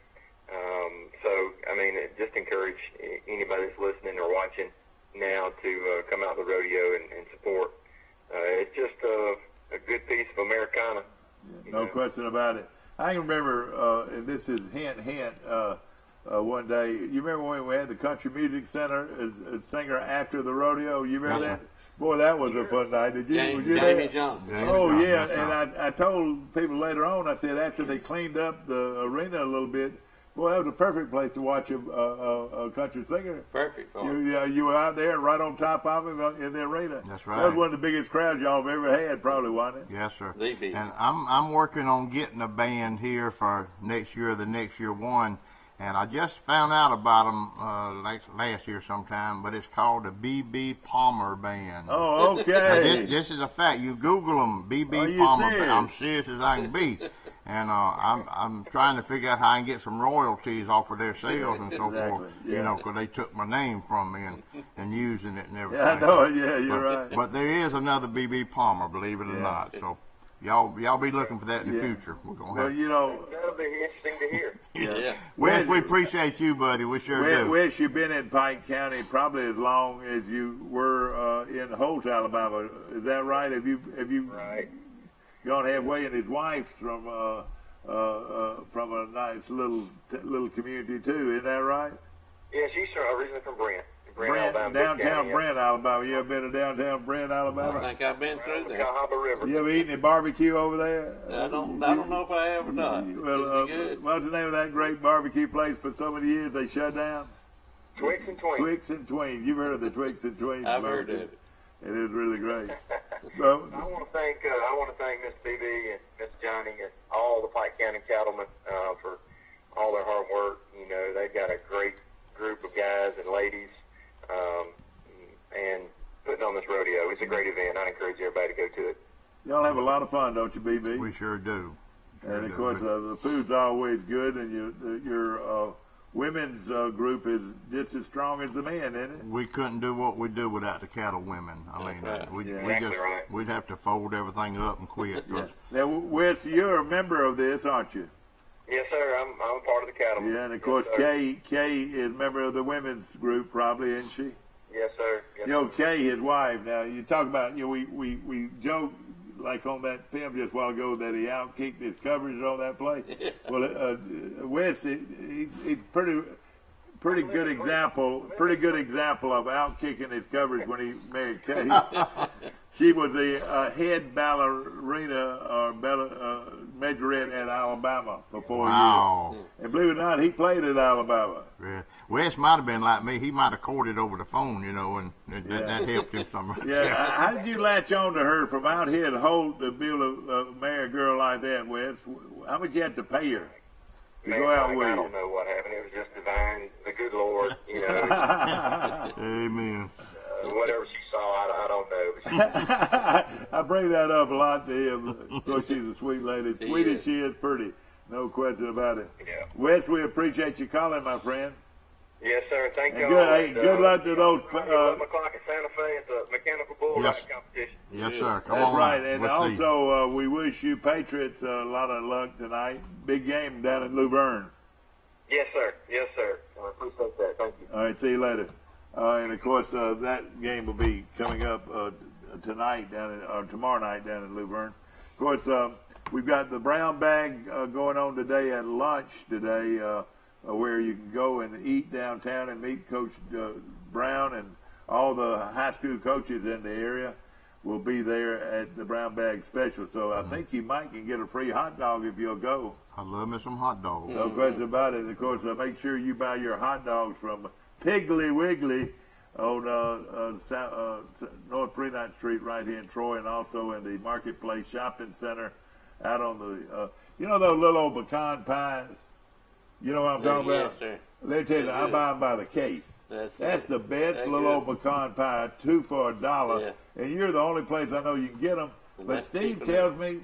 C: So I mean, just encourage anybody that's listening or watching now to come out to the rodeo and support. It's just a good piece of Americana.
A: No question about it. I can remember, and this is hint, one day, you remember when we had the Country Music Center as a singer after the rodeo? You remember that? Boy, that was a fun night. Did you?
M: Jamie Johnson.
A: Oh, yeah. And I told people later on, I said, after they cleaned up the arena a little bit, boy, that was a perfect place to watch a country singer.
M: Perfect.
A: You were out there right on top of him in the arena.
N: That's right.
A: That was one of the biggest crowds y'all have ever had, probably, wasn't it?
N: Yes, sir.
M: The biggest.
N: And I'm working on getting a band here for next year, the next year one. And I just found out about them last year sometime, but it's called the B.B. Palmer Band.
A: Oh, okay.
N: This is a fact. You Google them, B.B.
A: Palmer
N: Band. I'm serious as I can be. And I'm trying to figure out how I can get some royalties off of their sales and so forth.
A: Yeah.
N: You know, because they took my name from me and using it and everything.
A: Yeah, I know. Yeah, you're right.
N: But there is another B.B. Palmer, believe it or not. So y'all be looking for that in the future. We're gonna have.
A: You know,
C: that'll be interesting to hear.
M: Yeah.
N: Wes, we appreciate you, buddy. We sure do.
A: Wes, you've been in Pike County probably as long as you were in Holt, Alabama. Is that right? Have you
C: right.
A: gone halfway? And his wife's from a nice little community too. Isn't that right?
C: Yeah, she's originally from Brent, Alabama.
A: Downtown Brent, Alabama. You ever been to downtown Brent, Alabama?
M: I think I've been through there.
C: Cahaba River.
A: You ever eaten at barbecue over there?
M: I don't know if I have or not.
A: Well, what's the name of that great barbecue place for so many years they shut down?
C: Twix and Tween.
A: Twix and Tween. You've heard of the Twix and Tween?
M: I've heard of it.
A: It is really great.
C: Well, I want to thank Miss BB and Miss Johnny and all the Pike County cattlemen for all their hard work. You know, they've got a great group of guys and ladies, and putting on this rodeo. It's a great event. I encourage everybody to go to it.
A: Y'all have a lot of fun, don't you, BB?
N: We sure do.
A: And of course, the food's always good, and your women's group is just as strong as the men, isn't it?
N: We couldn't do what we do without the cattle women. I mean, we'd have to fold everything up and quit.
A: Yeah. Now, Wes, you're a member of this, aren't you?
C: Yes, sir. I'm a part of the cattlemen.
A: Yeah, and of course, Kay is a member of the women's group, probably, isn't she?
C: Yes, sir. Yes,
A: you know, Kay, his wife. Now, you talk about, we joke like on that film just a while ago that he outkicked his coverage on that play. Well, Wes, he's pretty good example of outkicking his coverage when he married Kay. She was the head ballerina or majorette at Alabama for 4 years. And believe it or not, he played at Alabama.
N: Yeah. Wes might have been like me. He might have courted over the phone, you know, and that helped him some.
A: Yeah. How did you latch on to her from out here at Holt to be able to marry a girl like that, Wes? How much you had to pay her to go out with you?
C: I don't know what happened. It was just divine, the good Lord, you know.
N: Amen.
C: Whatever she saw, I don't know.
A: I bring that up a lot to him. Of course, she's a sweet lady. Sweet as she is, pretty. No question about it.
C: Yeah.
A: Wes, we appreciate you calling, my friend.
C: Yes, sir. Thank you.
A: Good luck to those.
C: 11 o'clock at Santa Fe at the mechanical bull riding competition.
N: Yes, sir. Come
A: That's
N: on.
A: right. And also, we wish you Patriots a lot of luck tonight. Big game down in Luverne.
C: Yes, sir. Yes, sir. I appreciate that. Thank you.
A: All right. See you later. And of course, that game will be coming up tonight or tomorrow night down in Luverne. Of course, we've got the Brown Bag going on today at lunch today, where you can go and eat downtown and meet Coach Brown and all the high school coaches in the area. will be there at the brown bag special. So I think you might can get a free hot dog if you'll go.
N: I love me some hot dogs.
A: No question about it. And of course, make sure you buy your hot dogs from Piggly Wiggly on North Fremont Street right here in Troy, and also in the Marketplace Shopping Center out on the, you know those little old pecan pies? You know what I'm talking about?
M: Sir.
A: Let me tell you, I buy them by the case. That's the best little old pecan pie, 2 for $1.
M: Yeah.
A: And you're the only place I know you can get them. But Steve tells me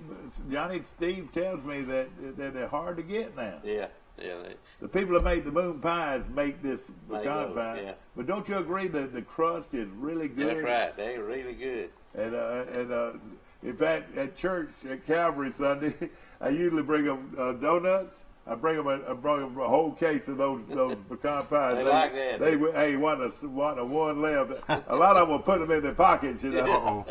A: that they're hard to get now.
M: Yeah.
A: The people that make the moon pies make this pecan pie.
M: Yeah.
A: But don't you agree that the crust is really good?
M: That's right. They're really good.
A: And in fact, at church, at Calvary Sunday, I usually bring them donuts. I bring them a whole case of those pecan pies.
M: They like that.
A: Hey, one left. A lot of them will put them in their pockets, you know.
N: Uh-oh.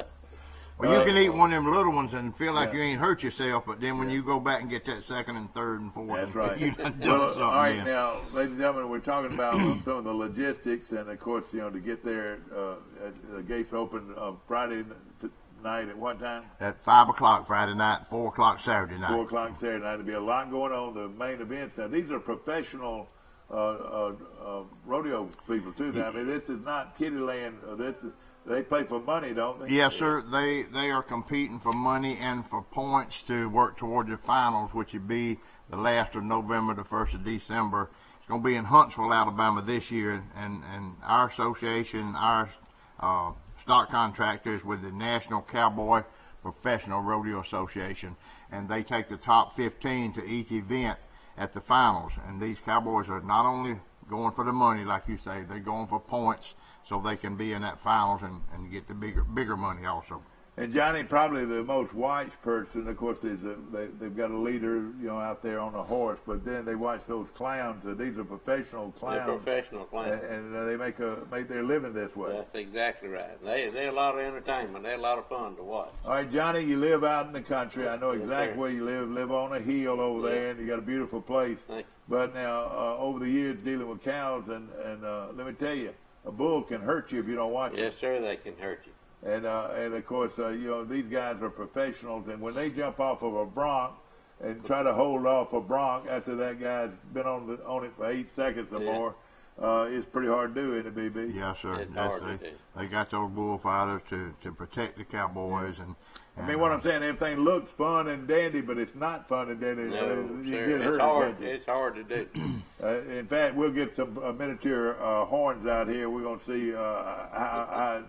N: Well, you can eat one of them little ones and feel like you ain't hurt yourself, but then when you go back and get that second and third and fourth,
A: that's right.
N: You done
A: Well,
N: something.
A: all right,
N: then.
A: now, ladies and gentlemen, we're talking about some of the logistics, and of course, you know, to get there, the gates open Friday night at what time?
N: At 5 o'clock Friday night, 4 o'clock Saturday night.
A: 4 o'clock Saturday night. There'll be a lot going on. The main events now. These are professional rodeo people too. I mean, this is not kiddie land. They play for money, don't they?
N: Yes, sir. They are competing for money and for points to work toward the finals, which would be the last of November, the 1st of December. It's going to be in Huntsville, Alabama this year, and our association, our stock contractors with the National Cowboy Professional Rodeo Association, and they take the top 15 to each event at the finals. And these cowboys are not only going for the money, like you say, they're going for points so they can be in that finals and get the bigger money also.
A: And Johnny, probably the most watched person, of course, is they've got a leader, you know, out there on a horse, but then they watch those clowns. These are professional clowns.
M: They're professional clowns.
A: And they make their living this way.
M: That's exactly right. They're a lot of entertainment. They're a lot of fun to watch.
A: All right, Johnny, you live out in the country. I know exactly where you live on a hill over there, and you got a beautiful place. But now, over the years dealing with cows, and let me tell you, a bull can hurt you if you don't watch it.
M: Yes, sir, they can hurt you.
A: And of course, you know, these guys are professionals, and when they jump off of a bronc and try to hold off a bronc after that guy's been on it for 8 seconds or more, it's pretty hard to do, isn't it, BB?
N: Yes, sir.
M: It's hard to do.
N: They got those bullfighters to protect the cowboys. And
A: I mean, what I'm saying, everything looks fun and dandy, but it's not fun and dandy.
M: No,
A: you
M: sir.
A: get hurt.
M: It's hard to do.
A: In fact, we'll get some miniature horns out here. We're going to see I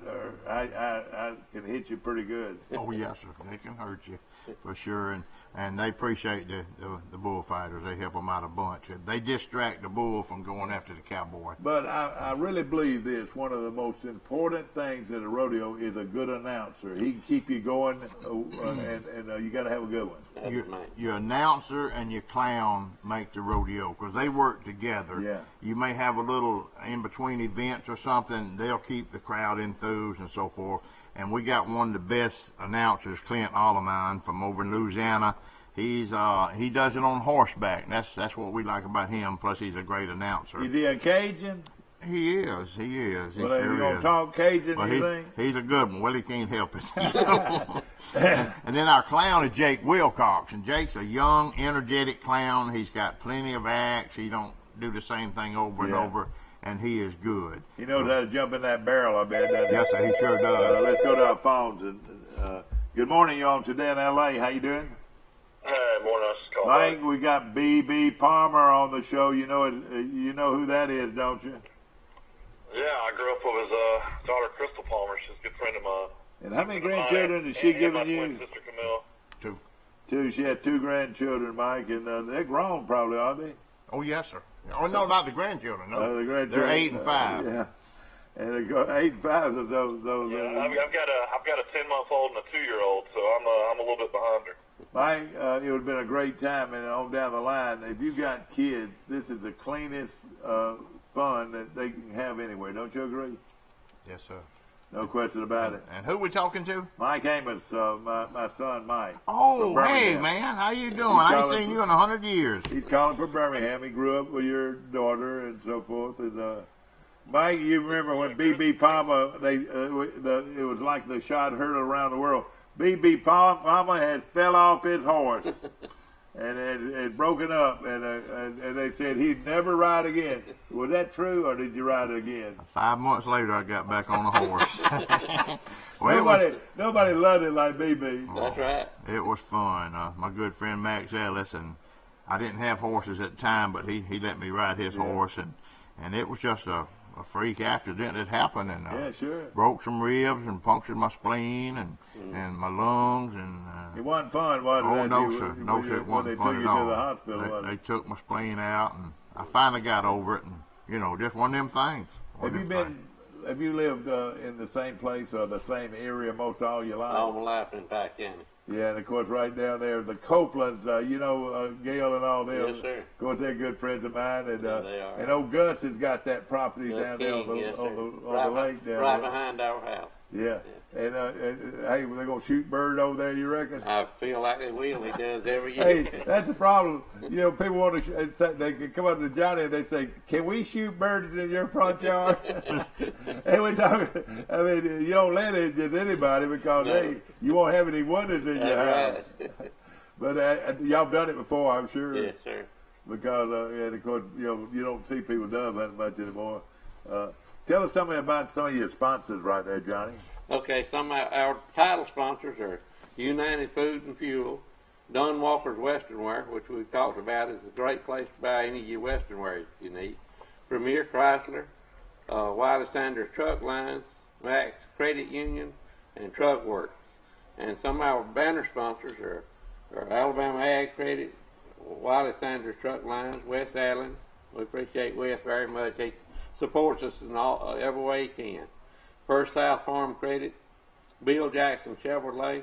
A: can hit you pretty good.
N: Oh, yes, sir. They can hurt you for sure. And they appreciate the bullfighters. They help them out a bunch. They distract the bull from going after the cowboy.
A: But I really believe this. One of the most important things at a rodeo is a good announcer. He can keep you going, and you got to have a good one.
N: Your announcer and your clown make the rodeo because they work together.
A: Yeah.
N: You may have a little in between events or something. They'll keep the crowd enthused and so forth. And we got one of the best announcers, Clint Allemine from over in Louisiana. He does it on horseback. That's what we like about him. Plus, he's a great announcer.
A: Is he a Cajun?
N: He is. He is.
A: Well, are you gonna talk Cajun?
N: Well,
A: you think?
N: He's a good one. Well, he can't help it. And then our clown is Jake Wilcox, and Jake's a young, energetic clown. He's got plenty of acts. He don't do the same thing over and over. And he is good.
A: He knows how to jump in that barrel, I bet.
N: Yes, sir, he sure does.
A: Let's go to our phones. Good morning, y'all. Today in L.A., how you doing?
O: Hey, morning.
A: Mike, we got B.B. Palmer on the show. You know who that is, don't you?
O: Yeah, I grew up with his daughter, Crystal Palmer. She's a good friend of mine.
A: And how many grandchildren has she given you?
O: My twin sister, Camille.
A: Two. She had 2 grandchildren, Mike, and they're grown probably, aren't they?
N: Oh, yes, sir. Oh, no, not the grandchildren. No,
A: the grandchildren.
N: They're 8 and 5.
A: Yeah, and they go 8 and 5 of those.
O: Yeah, I've got a 10-month-old and a 2-year-old, so I'm a little bit behind her.
A: Mike, it would have been a great time, and on down the line, if you got kids, this is the cleanest fun that they can have anywhere. Don't you agree?
N: Yes, sir.
A: No question about it.
N: And who we talking to?
A: Mike Amos, my son Mike.
N: Oh, hey, man. How you doing? I ain't seen you in 100 years.
A: He's calling from Birmingham. He grew up with your daughter and so forth. And Mike, you remember when B.B. Palmer, it was like the shot heard around the world. B.B. Palmer had fell off his horse and had broken up, and they said he'd never ride again. Was that true, or did you ride again?
N: 5 months later, I got back on a horse.
A: Well, nobody loved it like B.B.
M: That's right.
N: It was fun. My good friend Max Ellis, and I didn't have horses at the time, but he let me ride his horse, and it was just a freak accident that happened, and broke some ribs and punctured my spleen and my lungs, and
A: it wasn't fun, was it?
N: Oh no, sir, no, sir, it wasn't fun at all. They took my spleen out, and I finally got over it, and just one of them things.
A: Have you lived in the same place or the same area most all your life?
M: All my life in Pike County.
A: Yeah, and of course right down there, the Copelands, Gail and all them.
M: Yes, sir.
A: Of course, they're good friends of mine. And,
M: they are.
A: And old Gus has got that property down there on the lake down there.
M: Right behind our house.
A: Yeah. And hey, they're going to shoot bird over there, you reckon?
M: I feel like they will. He does every year.
A: Hey, that's the problem. People want to, they can come up to Johnny and they say, can we shoot birds in your front yard? And we're talking, I mean, you don't let it just anybody because, hey, you won't have any wonders in your house. But y'all done it before, I'm sure.
M: Yes, sir.
A: Because, and of course, you don't see people doing that much anymore. Tell us something about some of your sponsors right there, Johnny.
M: Okay, some of our title sponsors are United Food and Fuel, Don Walker's Western Wear, which we've talked about is a great place to buy any of your Western wear you need, Premier Chrysler, Wiley Sanders Truck Lines, Max Credit Union, and Truck Works. And some of our banner sponsors are Alabama Ag Credit, Wiley Sanders Truck Lines, Wes Allen. We appreciate Wes very much. He supports us in every way he can. First South Farm Credit, Bill Jackson Chevrolet,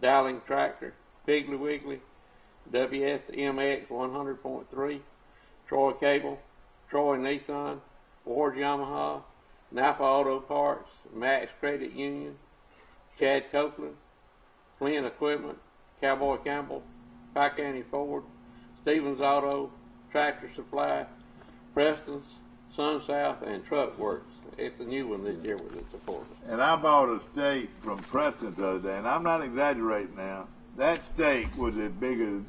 M: Dowling Tractor, Piggly Wiggly, WSMX 100.3, Troy Cable, Troy Nissan, Ward Yamaha, Napa Auto Parts, Max Credit Union, Chad Copeland, Flynn Equipment, Cowboy Campbell, Pike County Ford, Stevens Auto, Tractor Supply, Preston's, Sun South, and Truck Works. It's a new one this year with the support.
A: And I bought a steak from Preston's the other day, and I'm not exaggerating now. That steak was as big as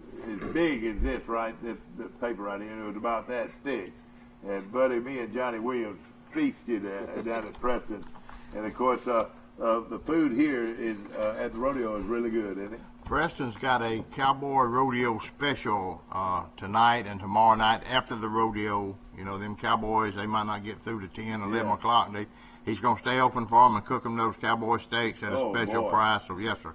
A: this, right? This paper right here. It was about that thick. And buddy, me and Johnny Williams feasted down at Preston's. And of course, the food here is at the rodeo is really good, isn't it?
N: Preston's got a cowboy rodeo special tonight and tomorrow night after the rodeo. Them cowboys, they might not get through to 10, 11 o'clock. He's going to stay open for them and cook them those cowboy steaks at a special price. So, yes, sir.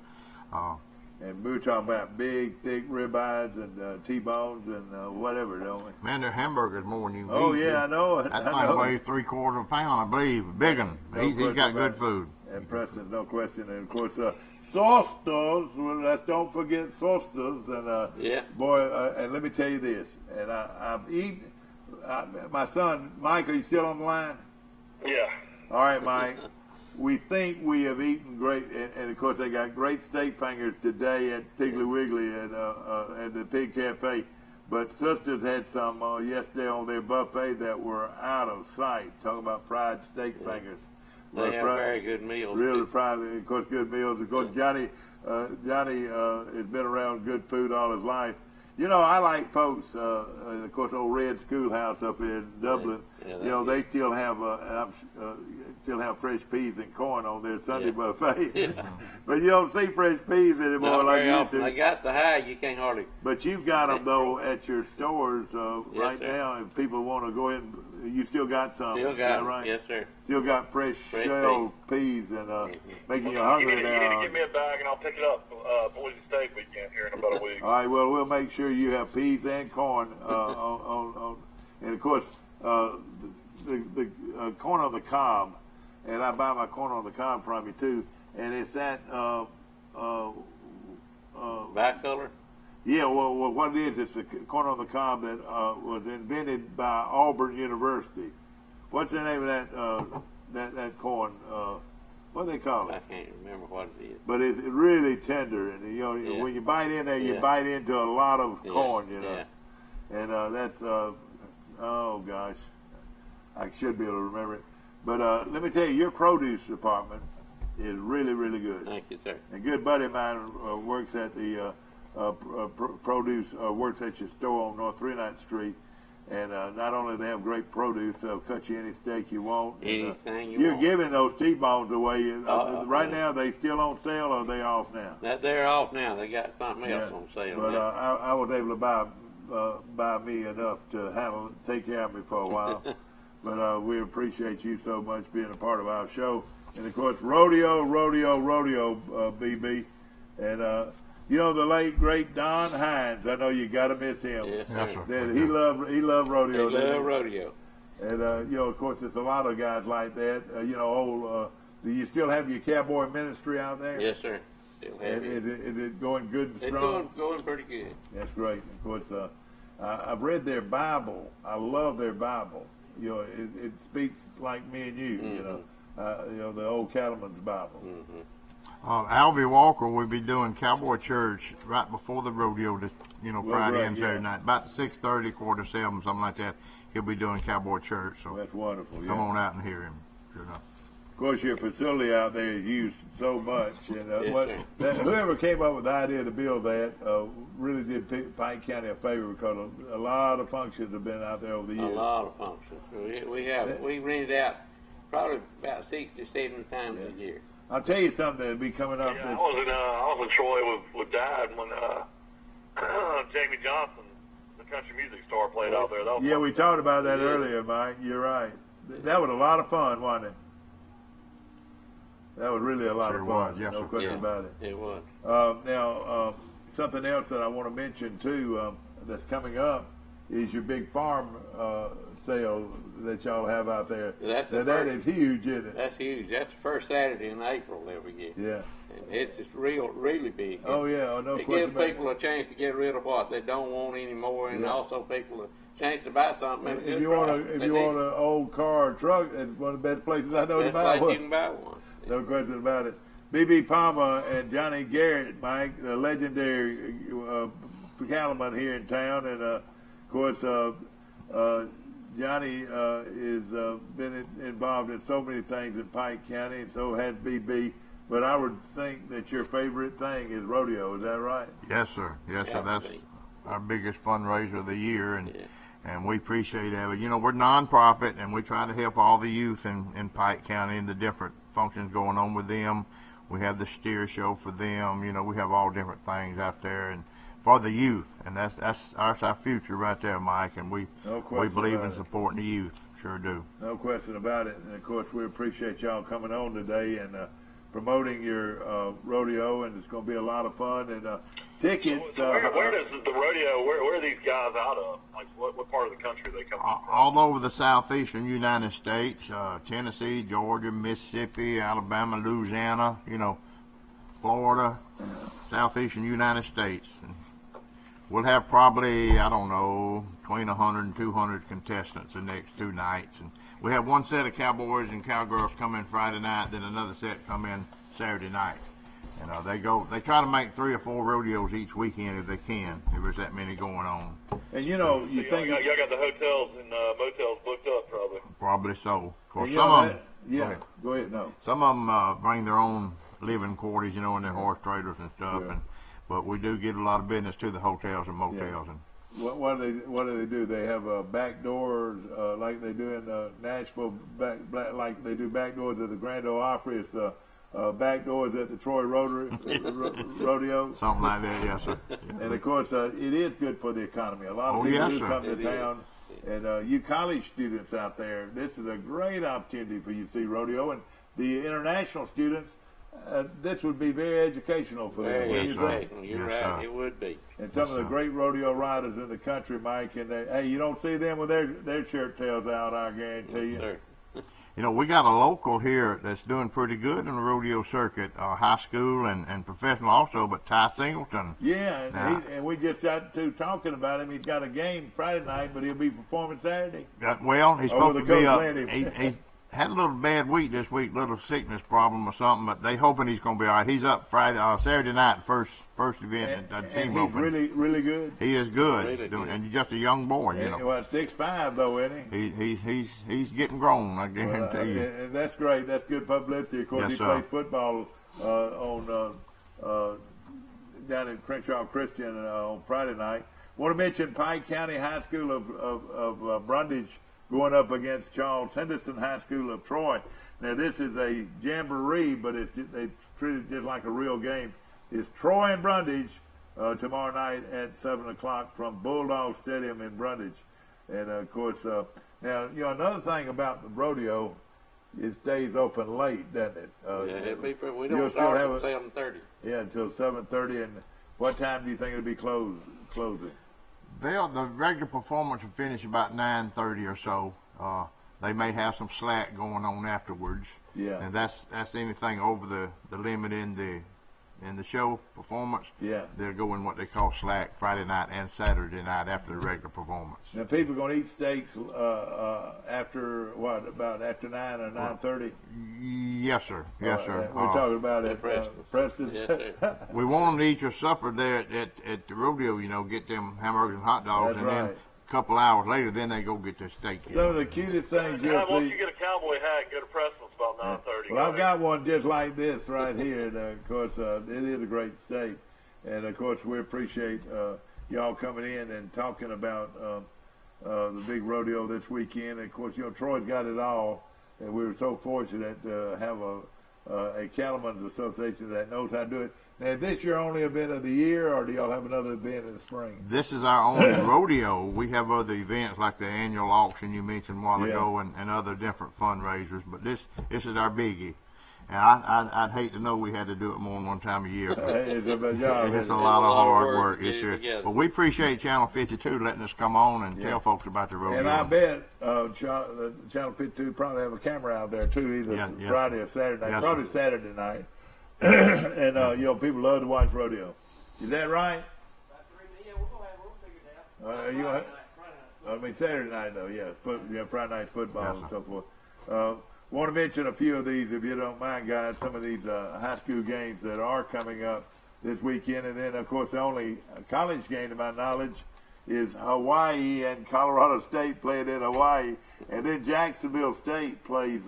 A: And we were talking about big, thick ribeyes and T-bones and whatever, don't we?
N: Man, their hamburgers more than you can eat.
A: Oh, yeah, I know it.
N: That thing weighs 3/4 of a pound, I believe. Big one. He's got good food.
A: And Preston, no question. And, of course, Saucers, don't forget Saucers. And, boy, and let me tell you this. And I've eaten, my son, Mike, are you still on the line?
O: Yeah.
A: All right, Mike. We think we have eaten great, and of course they got great steak fingers today at Piggly Wiggly and the Pig Cafe. But Sisters had some yesterday on their buffet that were out of sight. Talking about fried steak fingers.
M: They have very good meals.
A: Really fried, of course, good meals. Of course, Johnny has been around good food all his life. I like folks, of course, old Red Schoolhouse up in Dublin. Yeah, they still have fresh peas and corn on their Sunday buffet. But you don't see fresh peas anymore like you used to.
M: They got so high you can't hardly.
A: But you've got them though at your stores right now. If people want to go in, you still got some.
M: Still got them,
A: right?
M: Yes, sir.
A: Still got fresh shelled peas and making you hungry now.
O: You need to give me a bag and I'll pick it up Boise State weekend here in about a week.
A: All right, well, we'll make sure you have peas and corn and of course the corn on the cob, and I buy my corn on the cob from you too, and it's that
M: bicolor.
A: Yeah, well, what it is, it's the corn on the cob that was invented by Auburn University. What's the name of that corn? What do they call it?
M: I can't remember what it is.
A: But it's really tender, and when you bite in there, you bite into a lot of corn,
M: Yeah.
A: And that's oh gosh, I should be able to remember it. But let me tell you, your produce department is really, really good.
M: Thank you, sir.
A: A good buddy of mine works at the produce, works at your store on North 39th Street. And not only they have great produce, they'll cut you any steak you want.
M: Anything you
A: You're
M: want.
A: giving those T-bones away. Right now, they still on sale, or they off now?
M: They're off now. They got something else on sale.
A: But
M: now.
A: I was able to buy me enough to take care of me for a while. But we appreciate you so much being a part of our show. And of course, rodeo, BB. And you know the late great Don Hines. I know you got to miss him.
M: Yes,
A: sir. He loved rodeo.
M: He loved rodeo.
A: And you know, of course, there's a lot of guys like that. You know, do you still have your cowboy ministry out there?
M: Yes, sir. Still have it.
A: Is it going good and strong?
M: It's going pretty good.
A: That's great. Of course, I've read their Bible. I love their Bible. You know, it speaks like me and you.
M: Mm-hmm.
A: You know, the old cattleman's Bible.
M: Mm-hmm.
N: Alvy Walker will be doing Cowboy Church right before the rodeo, this, Friday and Saturday night, about 6:30, 6:45, something like that. He'll be doing Cowboy Church. So
A: that's wonderful.
N: Come on out and hear him. Sure enough.
A: Of course, your facility out there is used so much, and whoever came up with the idea to build that really did Pike County a favor, because a lot of functions have been out there over the years.
M: A lot of functions. We rented out probably about 60, 70 times a year.
A: I'll tell you something that'll be coming up.
O: Yeah, I was in Troy with Dad when Jamie Johnson, the country music star, played out there.
A: Yeah, we talked about that earlier, Mike. You're right. That was a lot of fun, wasn't it? That was really a lot of fun.
N: Yes,
A: no question about it.
M: It was.
A: Now, something else that I want to mention too, that's coming up, is your big farm sale that y'all have out there. That is huge, isn't it?
M: That's huge. That's the first Saturday in April every year.
A: Yeah.
M: And it's just really big.
A: Oh yeah, no
M: question.
A: It
M: gives people a chance to get rid of what they don't want anymore, and also people a chance to buy something.
A: If you want an old car or truck, it's one of the best places I know to buy one.
M: You can buy one.
A: No question about it. B.B. Palmer and Johnny Garrett, Mike, the legendary cattleman here in town, and of course Johnny is been involved in so many things in Pike County, and so has B.B. But I would think that your favorite thing is rodeo. Is that right?
N: Yes, sir. Yes, sir. That's our biggest fundraiser of the year, and we appreciate that. But, we're nonprofit, and we try to help all the youth in Pike County and the different functions going on with them. We have the steer show for them. We have all different things out there, and for the youth, and that's our future right there, Mike. And we believe in supporting the youth. Sure do.
A: No question about it. And of course, we appreciate y'all coming on today and promoting your rodeo, and it's going to be a lot of fun. And tickets.
O: So where does the rodeo? Where are these guys out of? Like what part of the country they come from?
N: All over the southeastern United States, Tennessee, Georgia, Mississippi, Alabama, Louisiana. Florida, southeastern United States. And we'll have probably, I don't know, between 100 and 200 contestants the next 2 nights. And we have one set of cowboys and cowgirls come in Friday night, then another set come in Saturday night. And they try to make 3 or 4 rodeos each weekend if they can, if there's that many going on.
A: And y'all
O: got the hotels and motels booked up, probably.
N: Probably so. Of course,
A: some of them, go ahead, no.
N: Some of them bring their own living quarters, and their horse traders and stuff.
A: Yeah.
N: But we do get a lot of business to the hotels and motels. And
A: what do they do? They have back doors like they do in Nashville, like they do back doors at the Grand Ole Opry. It's back doors at the Troy Rotary Rodeo.
N: Something like that, yes, sir.
A: And of course, it is good for the economy. A lot of people do come to town. And you college students out there, this is a great opportunity for you to see rodeo. And the international students, this would be very educational for them.
M: Very educational. You're right. It would be.
A: And some of the great rodeo riders in the country, Mike, and you don't see them with their shirt tails out, I guarantee you.
M: Sir.
N: We got a local here that's doing pretty good in the rodeo circuit, high school and professional also, but Ty Singleton.
A: Yeah, and we just got to talking about him. He's got a game Friday night, but he'll be performing Saturday.
N: He's supposed to be had a little bad week this week, little sickness problem or something, but they hoping he's going to be all right. He's up Saturday night, first event at the team
A: he's
N: opening.
A: really good.
N: He is good,
M: Really good.
N: and he's just a young boy, you know.
A: Well, 6'5" though, isn't he?
N: He's getting grown, I guarantee you.
A: And that's great. That's good publicity. Of course,
N: Yes,
A: he
N: sir.
A: played football down in Crenshaw Christian on Friday night. Want to mention Pike County High School of Brundage going up against Charles Henderson High School of Troy. Now, this is a jamboree, but they treat it just like a real game. It's Troy and Brundage tomorrow night at 7 o'clock from Bulldog Stadium in Brundage. And, of course, now, another thing about the rodeo, it stays open late, doesn't it?
M: We don't start at 7:30.
A: Yeah, until 7:30. And what time do you think it'll be closing?
N: The regular performance will finish about 9:30 or so. They may have some slack going on afterwards.
A: Yeah.
N: And that's anything over the limit in the show performance.
A: Yeah.
N: They're going what they call slack Friday night and Saturday night after the regular performance.
A: Now, people going to eat steaks after 9 or 9:30?
N: Yes, sir. Yes, sir.
A: We're talking about it, Preston.
M: Yes, sir.
N: We want them to eat your supper there at the rodeo, get them hamburgers and hot dogs.
A: That's
N: and
A: right.
N: then a couple hours later, then they go get their steak.
A: Some of the cutest things you'll
O: Once
A: see.
O: you get a cowboy hat, go to Preston's about 9:30.
A: Well, I've got one just like this right here. And, of course, it is a great steak. And, of course, we appreciate y'all coming in and talking about the big rodeo this weekend. And, of course, Troy's got it all. And we were so fortunate to have a Cattlemen's Association that knows how to do it. Now, is this your only event of the year, or do y'all have another event in the spring?
N: This is our only rodeo. We have other events like the annual auction you mentioned a while ago and other different fundraisers, but this is our biggie. And I'd hate to know we had to do it more than one time a year.
A: It's a job.
N: It's a lot of hard work.
M: to get it together.
N: But we appreciate Channel 52 letting us come on and tell folks about the rodeo.
A: And I bet Channel 52 probably have a camera out there too, either Friday or Saturday night.
N: Yes,
A: Probably
N: sir.
A: Saturday night. And people love to watch rodeo. Is that right? Saturday night though, Friday night football and so forth. Want to mention a few of these, if you don't mind, guys. Some of these high school games that are coming up this weekend, and then of course the only college game, to my knowledge, is Hawaii and Colorado State playing in Hawaii, and then Jacksonville State plays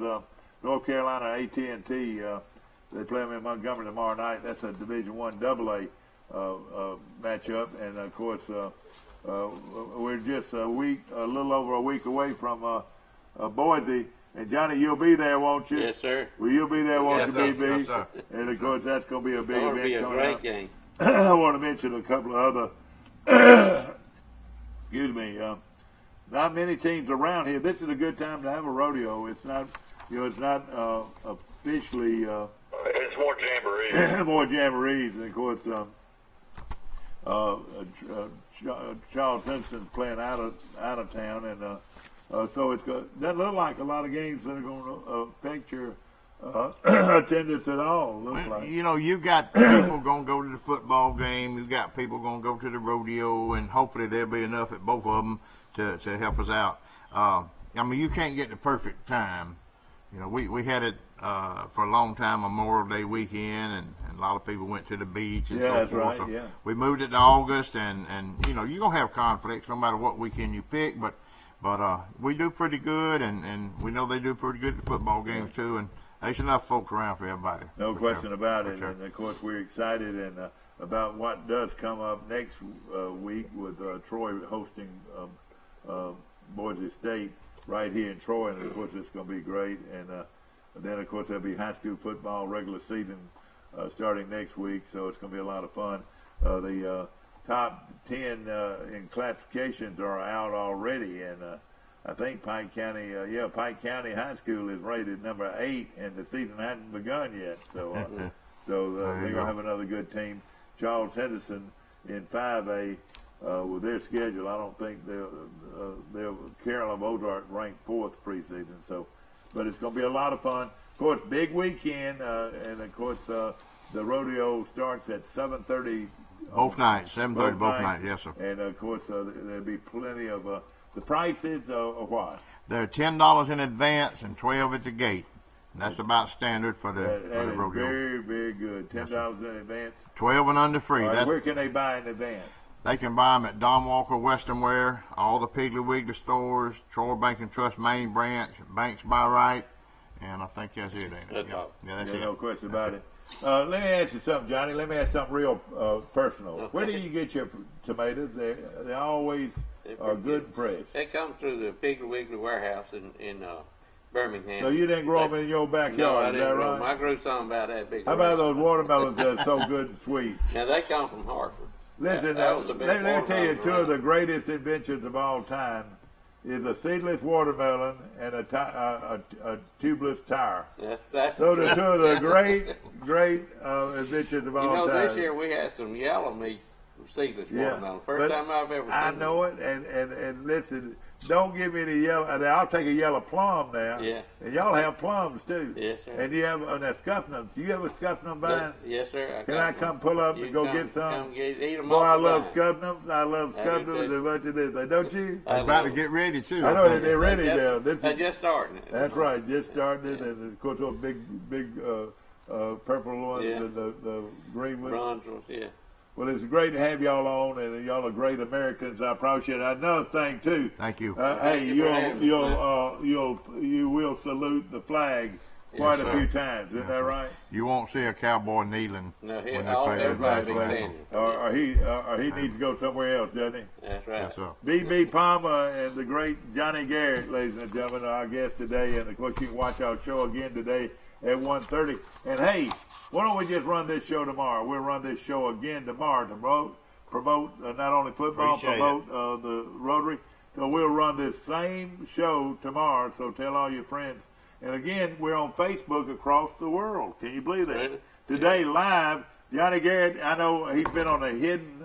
A: North Carolina AT&T. They play them in Montgomery tomorrow night. That's a Division I AA matchup, and of course we're just a little over a week away from Boise. And Johnny, you'll be there, won't you?
M: Yes, sir.
A: Well, you'll be there, won't you, BB?
N: Yes, sir.
A: And of course, that's going to be a big event.
M: It's going to be a
A: coming
M: great
A: up.
M: game.
A: I want to mention a couple of other. Excuse me. Not many teams around here. This is a good time to have a rodeo. It's not, it's not officially.
O: It's more jamboree.
A: More jamborees, and of course, Charles Henson's playing out of town, and. So doesn't look like a lot of games that are going to affect your attendance at all. Looks like.
N: You've got people going to go to the football game. You've got people going to go to the rodeo, and hopefully there'll be enough at both of them to help us out. You can't get the perfect time. We had it for a long time, Memorial Day weekend, and a lot of people went to the beach and so
A: that's
N: forth.
A: right,
N: So
A: yeah.
N: we moved it to August, and you're going to have conflicts no matter what weekend you pick, but we do pretty good, and we know they do pretty good at the football games too, and there's enough folks around for everybody.
A: No question about it.
N: Sure.
A: And of course, we're excited and about what does come up next week with Troy hosting Boise State right here in Troy, and of course it's going to be great. And then of course there'll be high school football regular season starting next week, so it's going to be a lot of fun. The top 10 in classifications are out already, and I think Pike County High School is rated number 8, and the season hasn't begun yet. So, they're going to have another good team. Charles Henderson in 5A with their schedule, I don't think they'll Carolyn Ozark ranked 4th preseason. So, but it's going to be a lot of fun. Of course, big weekend, and of course the rodeo starts at 7:30.
N: Both nights, 7:30 both nights, yes, sir.
A: And of course, there'll be plenty of the prices are what?
N: They're $10 in advance and $12 at the gate. And that's about standard for the,
A: that is
N: rodeo.
A: very, very good. $10 in advance.
N: 12 and under free.
A: All right,
N: That's,
A: where can they buy in advance?
N: They can buy them at Don Walker Western Wear, all the Piggly Wiggly stores, Troy Bank and Trust main branch, Banks by Right, and I think that's it, ain't it?
M: That's all.
N: Yeah, that's
A: There's
N: it.
A: no question about it. Let me ask you something, Johnny. Let me ask something real personal.
M: Okay.
A: Where do you get your tomatoes? They always are good and fresh.
M: They come through the Piggly Wiggly warehouse in Birmingham.
A: So you didn't grow them in your backyard,
M: no, I
A: is
M: didn't
A: that
M: grow
A: right?
M: them. I grew some about that big.
A: How about those watermelons that are so good and sweet?
M: Now they come from Hartford.
A: Listen,
M: That was the best
A: let me tell you,
M: watermelon
A: two of the
M: around.
A: greatest inventions of all time is a seedless watermelon and a tubeless tire.
M: That's
A: Those are two of the great inventions of all
M: You know,
A: time.
M: this year we had some yellow meat seedless watermelon.
A: but
M: First time I've ever seen
A: I know it, and listen, don't give me the yellow. And I'll take a yellow plum now.
M: Yeah.
A: And y'all have plums too.
M: Yes, sir.
A: And you have that scuffnums. Do you have a scuffnum vine?
M: Yes, sir.
A: Can I come pull up
M: You
A: and go
M: come-
A: get some?
M: come eat 'em
A: Boy,
M: off
A: I
M: the
A: love
M: vine.
A: scuffnums. I love
M: I do
A: scuffnums
M: too.
A: as much as this. Don't you?
N: They're about to get ready, too.
A: I know that they're ready
M: They
A: now.
M: just-
A: This
M: They
A: is,
M: just starting it.
A: that's right, just starting it, and of course those big purple ones
M: Yeah.
A: and the green ones.
M: Bronze ones, yeah.
A: Well, it's great to have y'all on, and y'all are great Americans. I appreciate it. Another thing too.
N: Thank you.
A: Hey,
M: Thank you for having me,
A: you will salute the flag quite a
N: sir.
A: few times. Isn't that right?
N: You won't see a cowboy kneeling
M: No,
N: when they
M: all
N: play that
M: everybody
N: flag.
M: be standing.
A: Or he needs to go somewhere else, doesn't he?
M: That's right.
N: Yes, sir.
A: B.B. Palmer and the great Johnny Garrett, ladies and gentlemen, are our guests today. And of course, you can watch our show again today at 1:30. And hey, why don't we just run this show tomorrow? We'll run this show again tomorrow to promote not only football,
N: Appreciate
A: promote the Rotary. So we'll run this same show tomorrow. So tell all your friends. And again, we're on Facebook across the world. Can you believe that?
M: Really?
A: Today, live, Johnny Garrett, I know he's been on a Hidden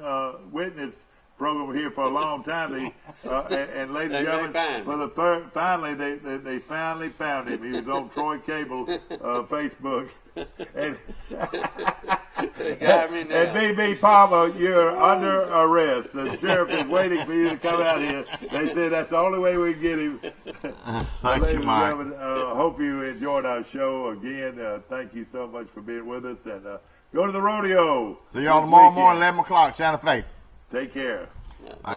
A: Witness program here for a long time. And ladies and gentlemen, for the finally, they finally found him. He was on Troy Cable Facebook. And, and B.B. Palmer, you're under arrest. The sheriff is waiting for you to come out here. They said that's the only way we can get him.
N: Thank
A: Ladies
N: you,
A: and
N: Mike.
A: gentlemen, hope you enjoyed our show. Again, thank you so much for being with us. And go to the rodeo.
N: See y'all
A: this
N: tomorrow
A: weekend.
N: morning, 11 o'clock, Santa Fe.
A: Take care.
M: Yeah.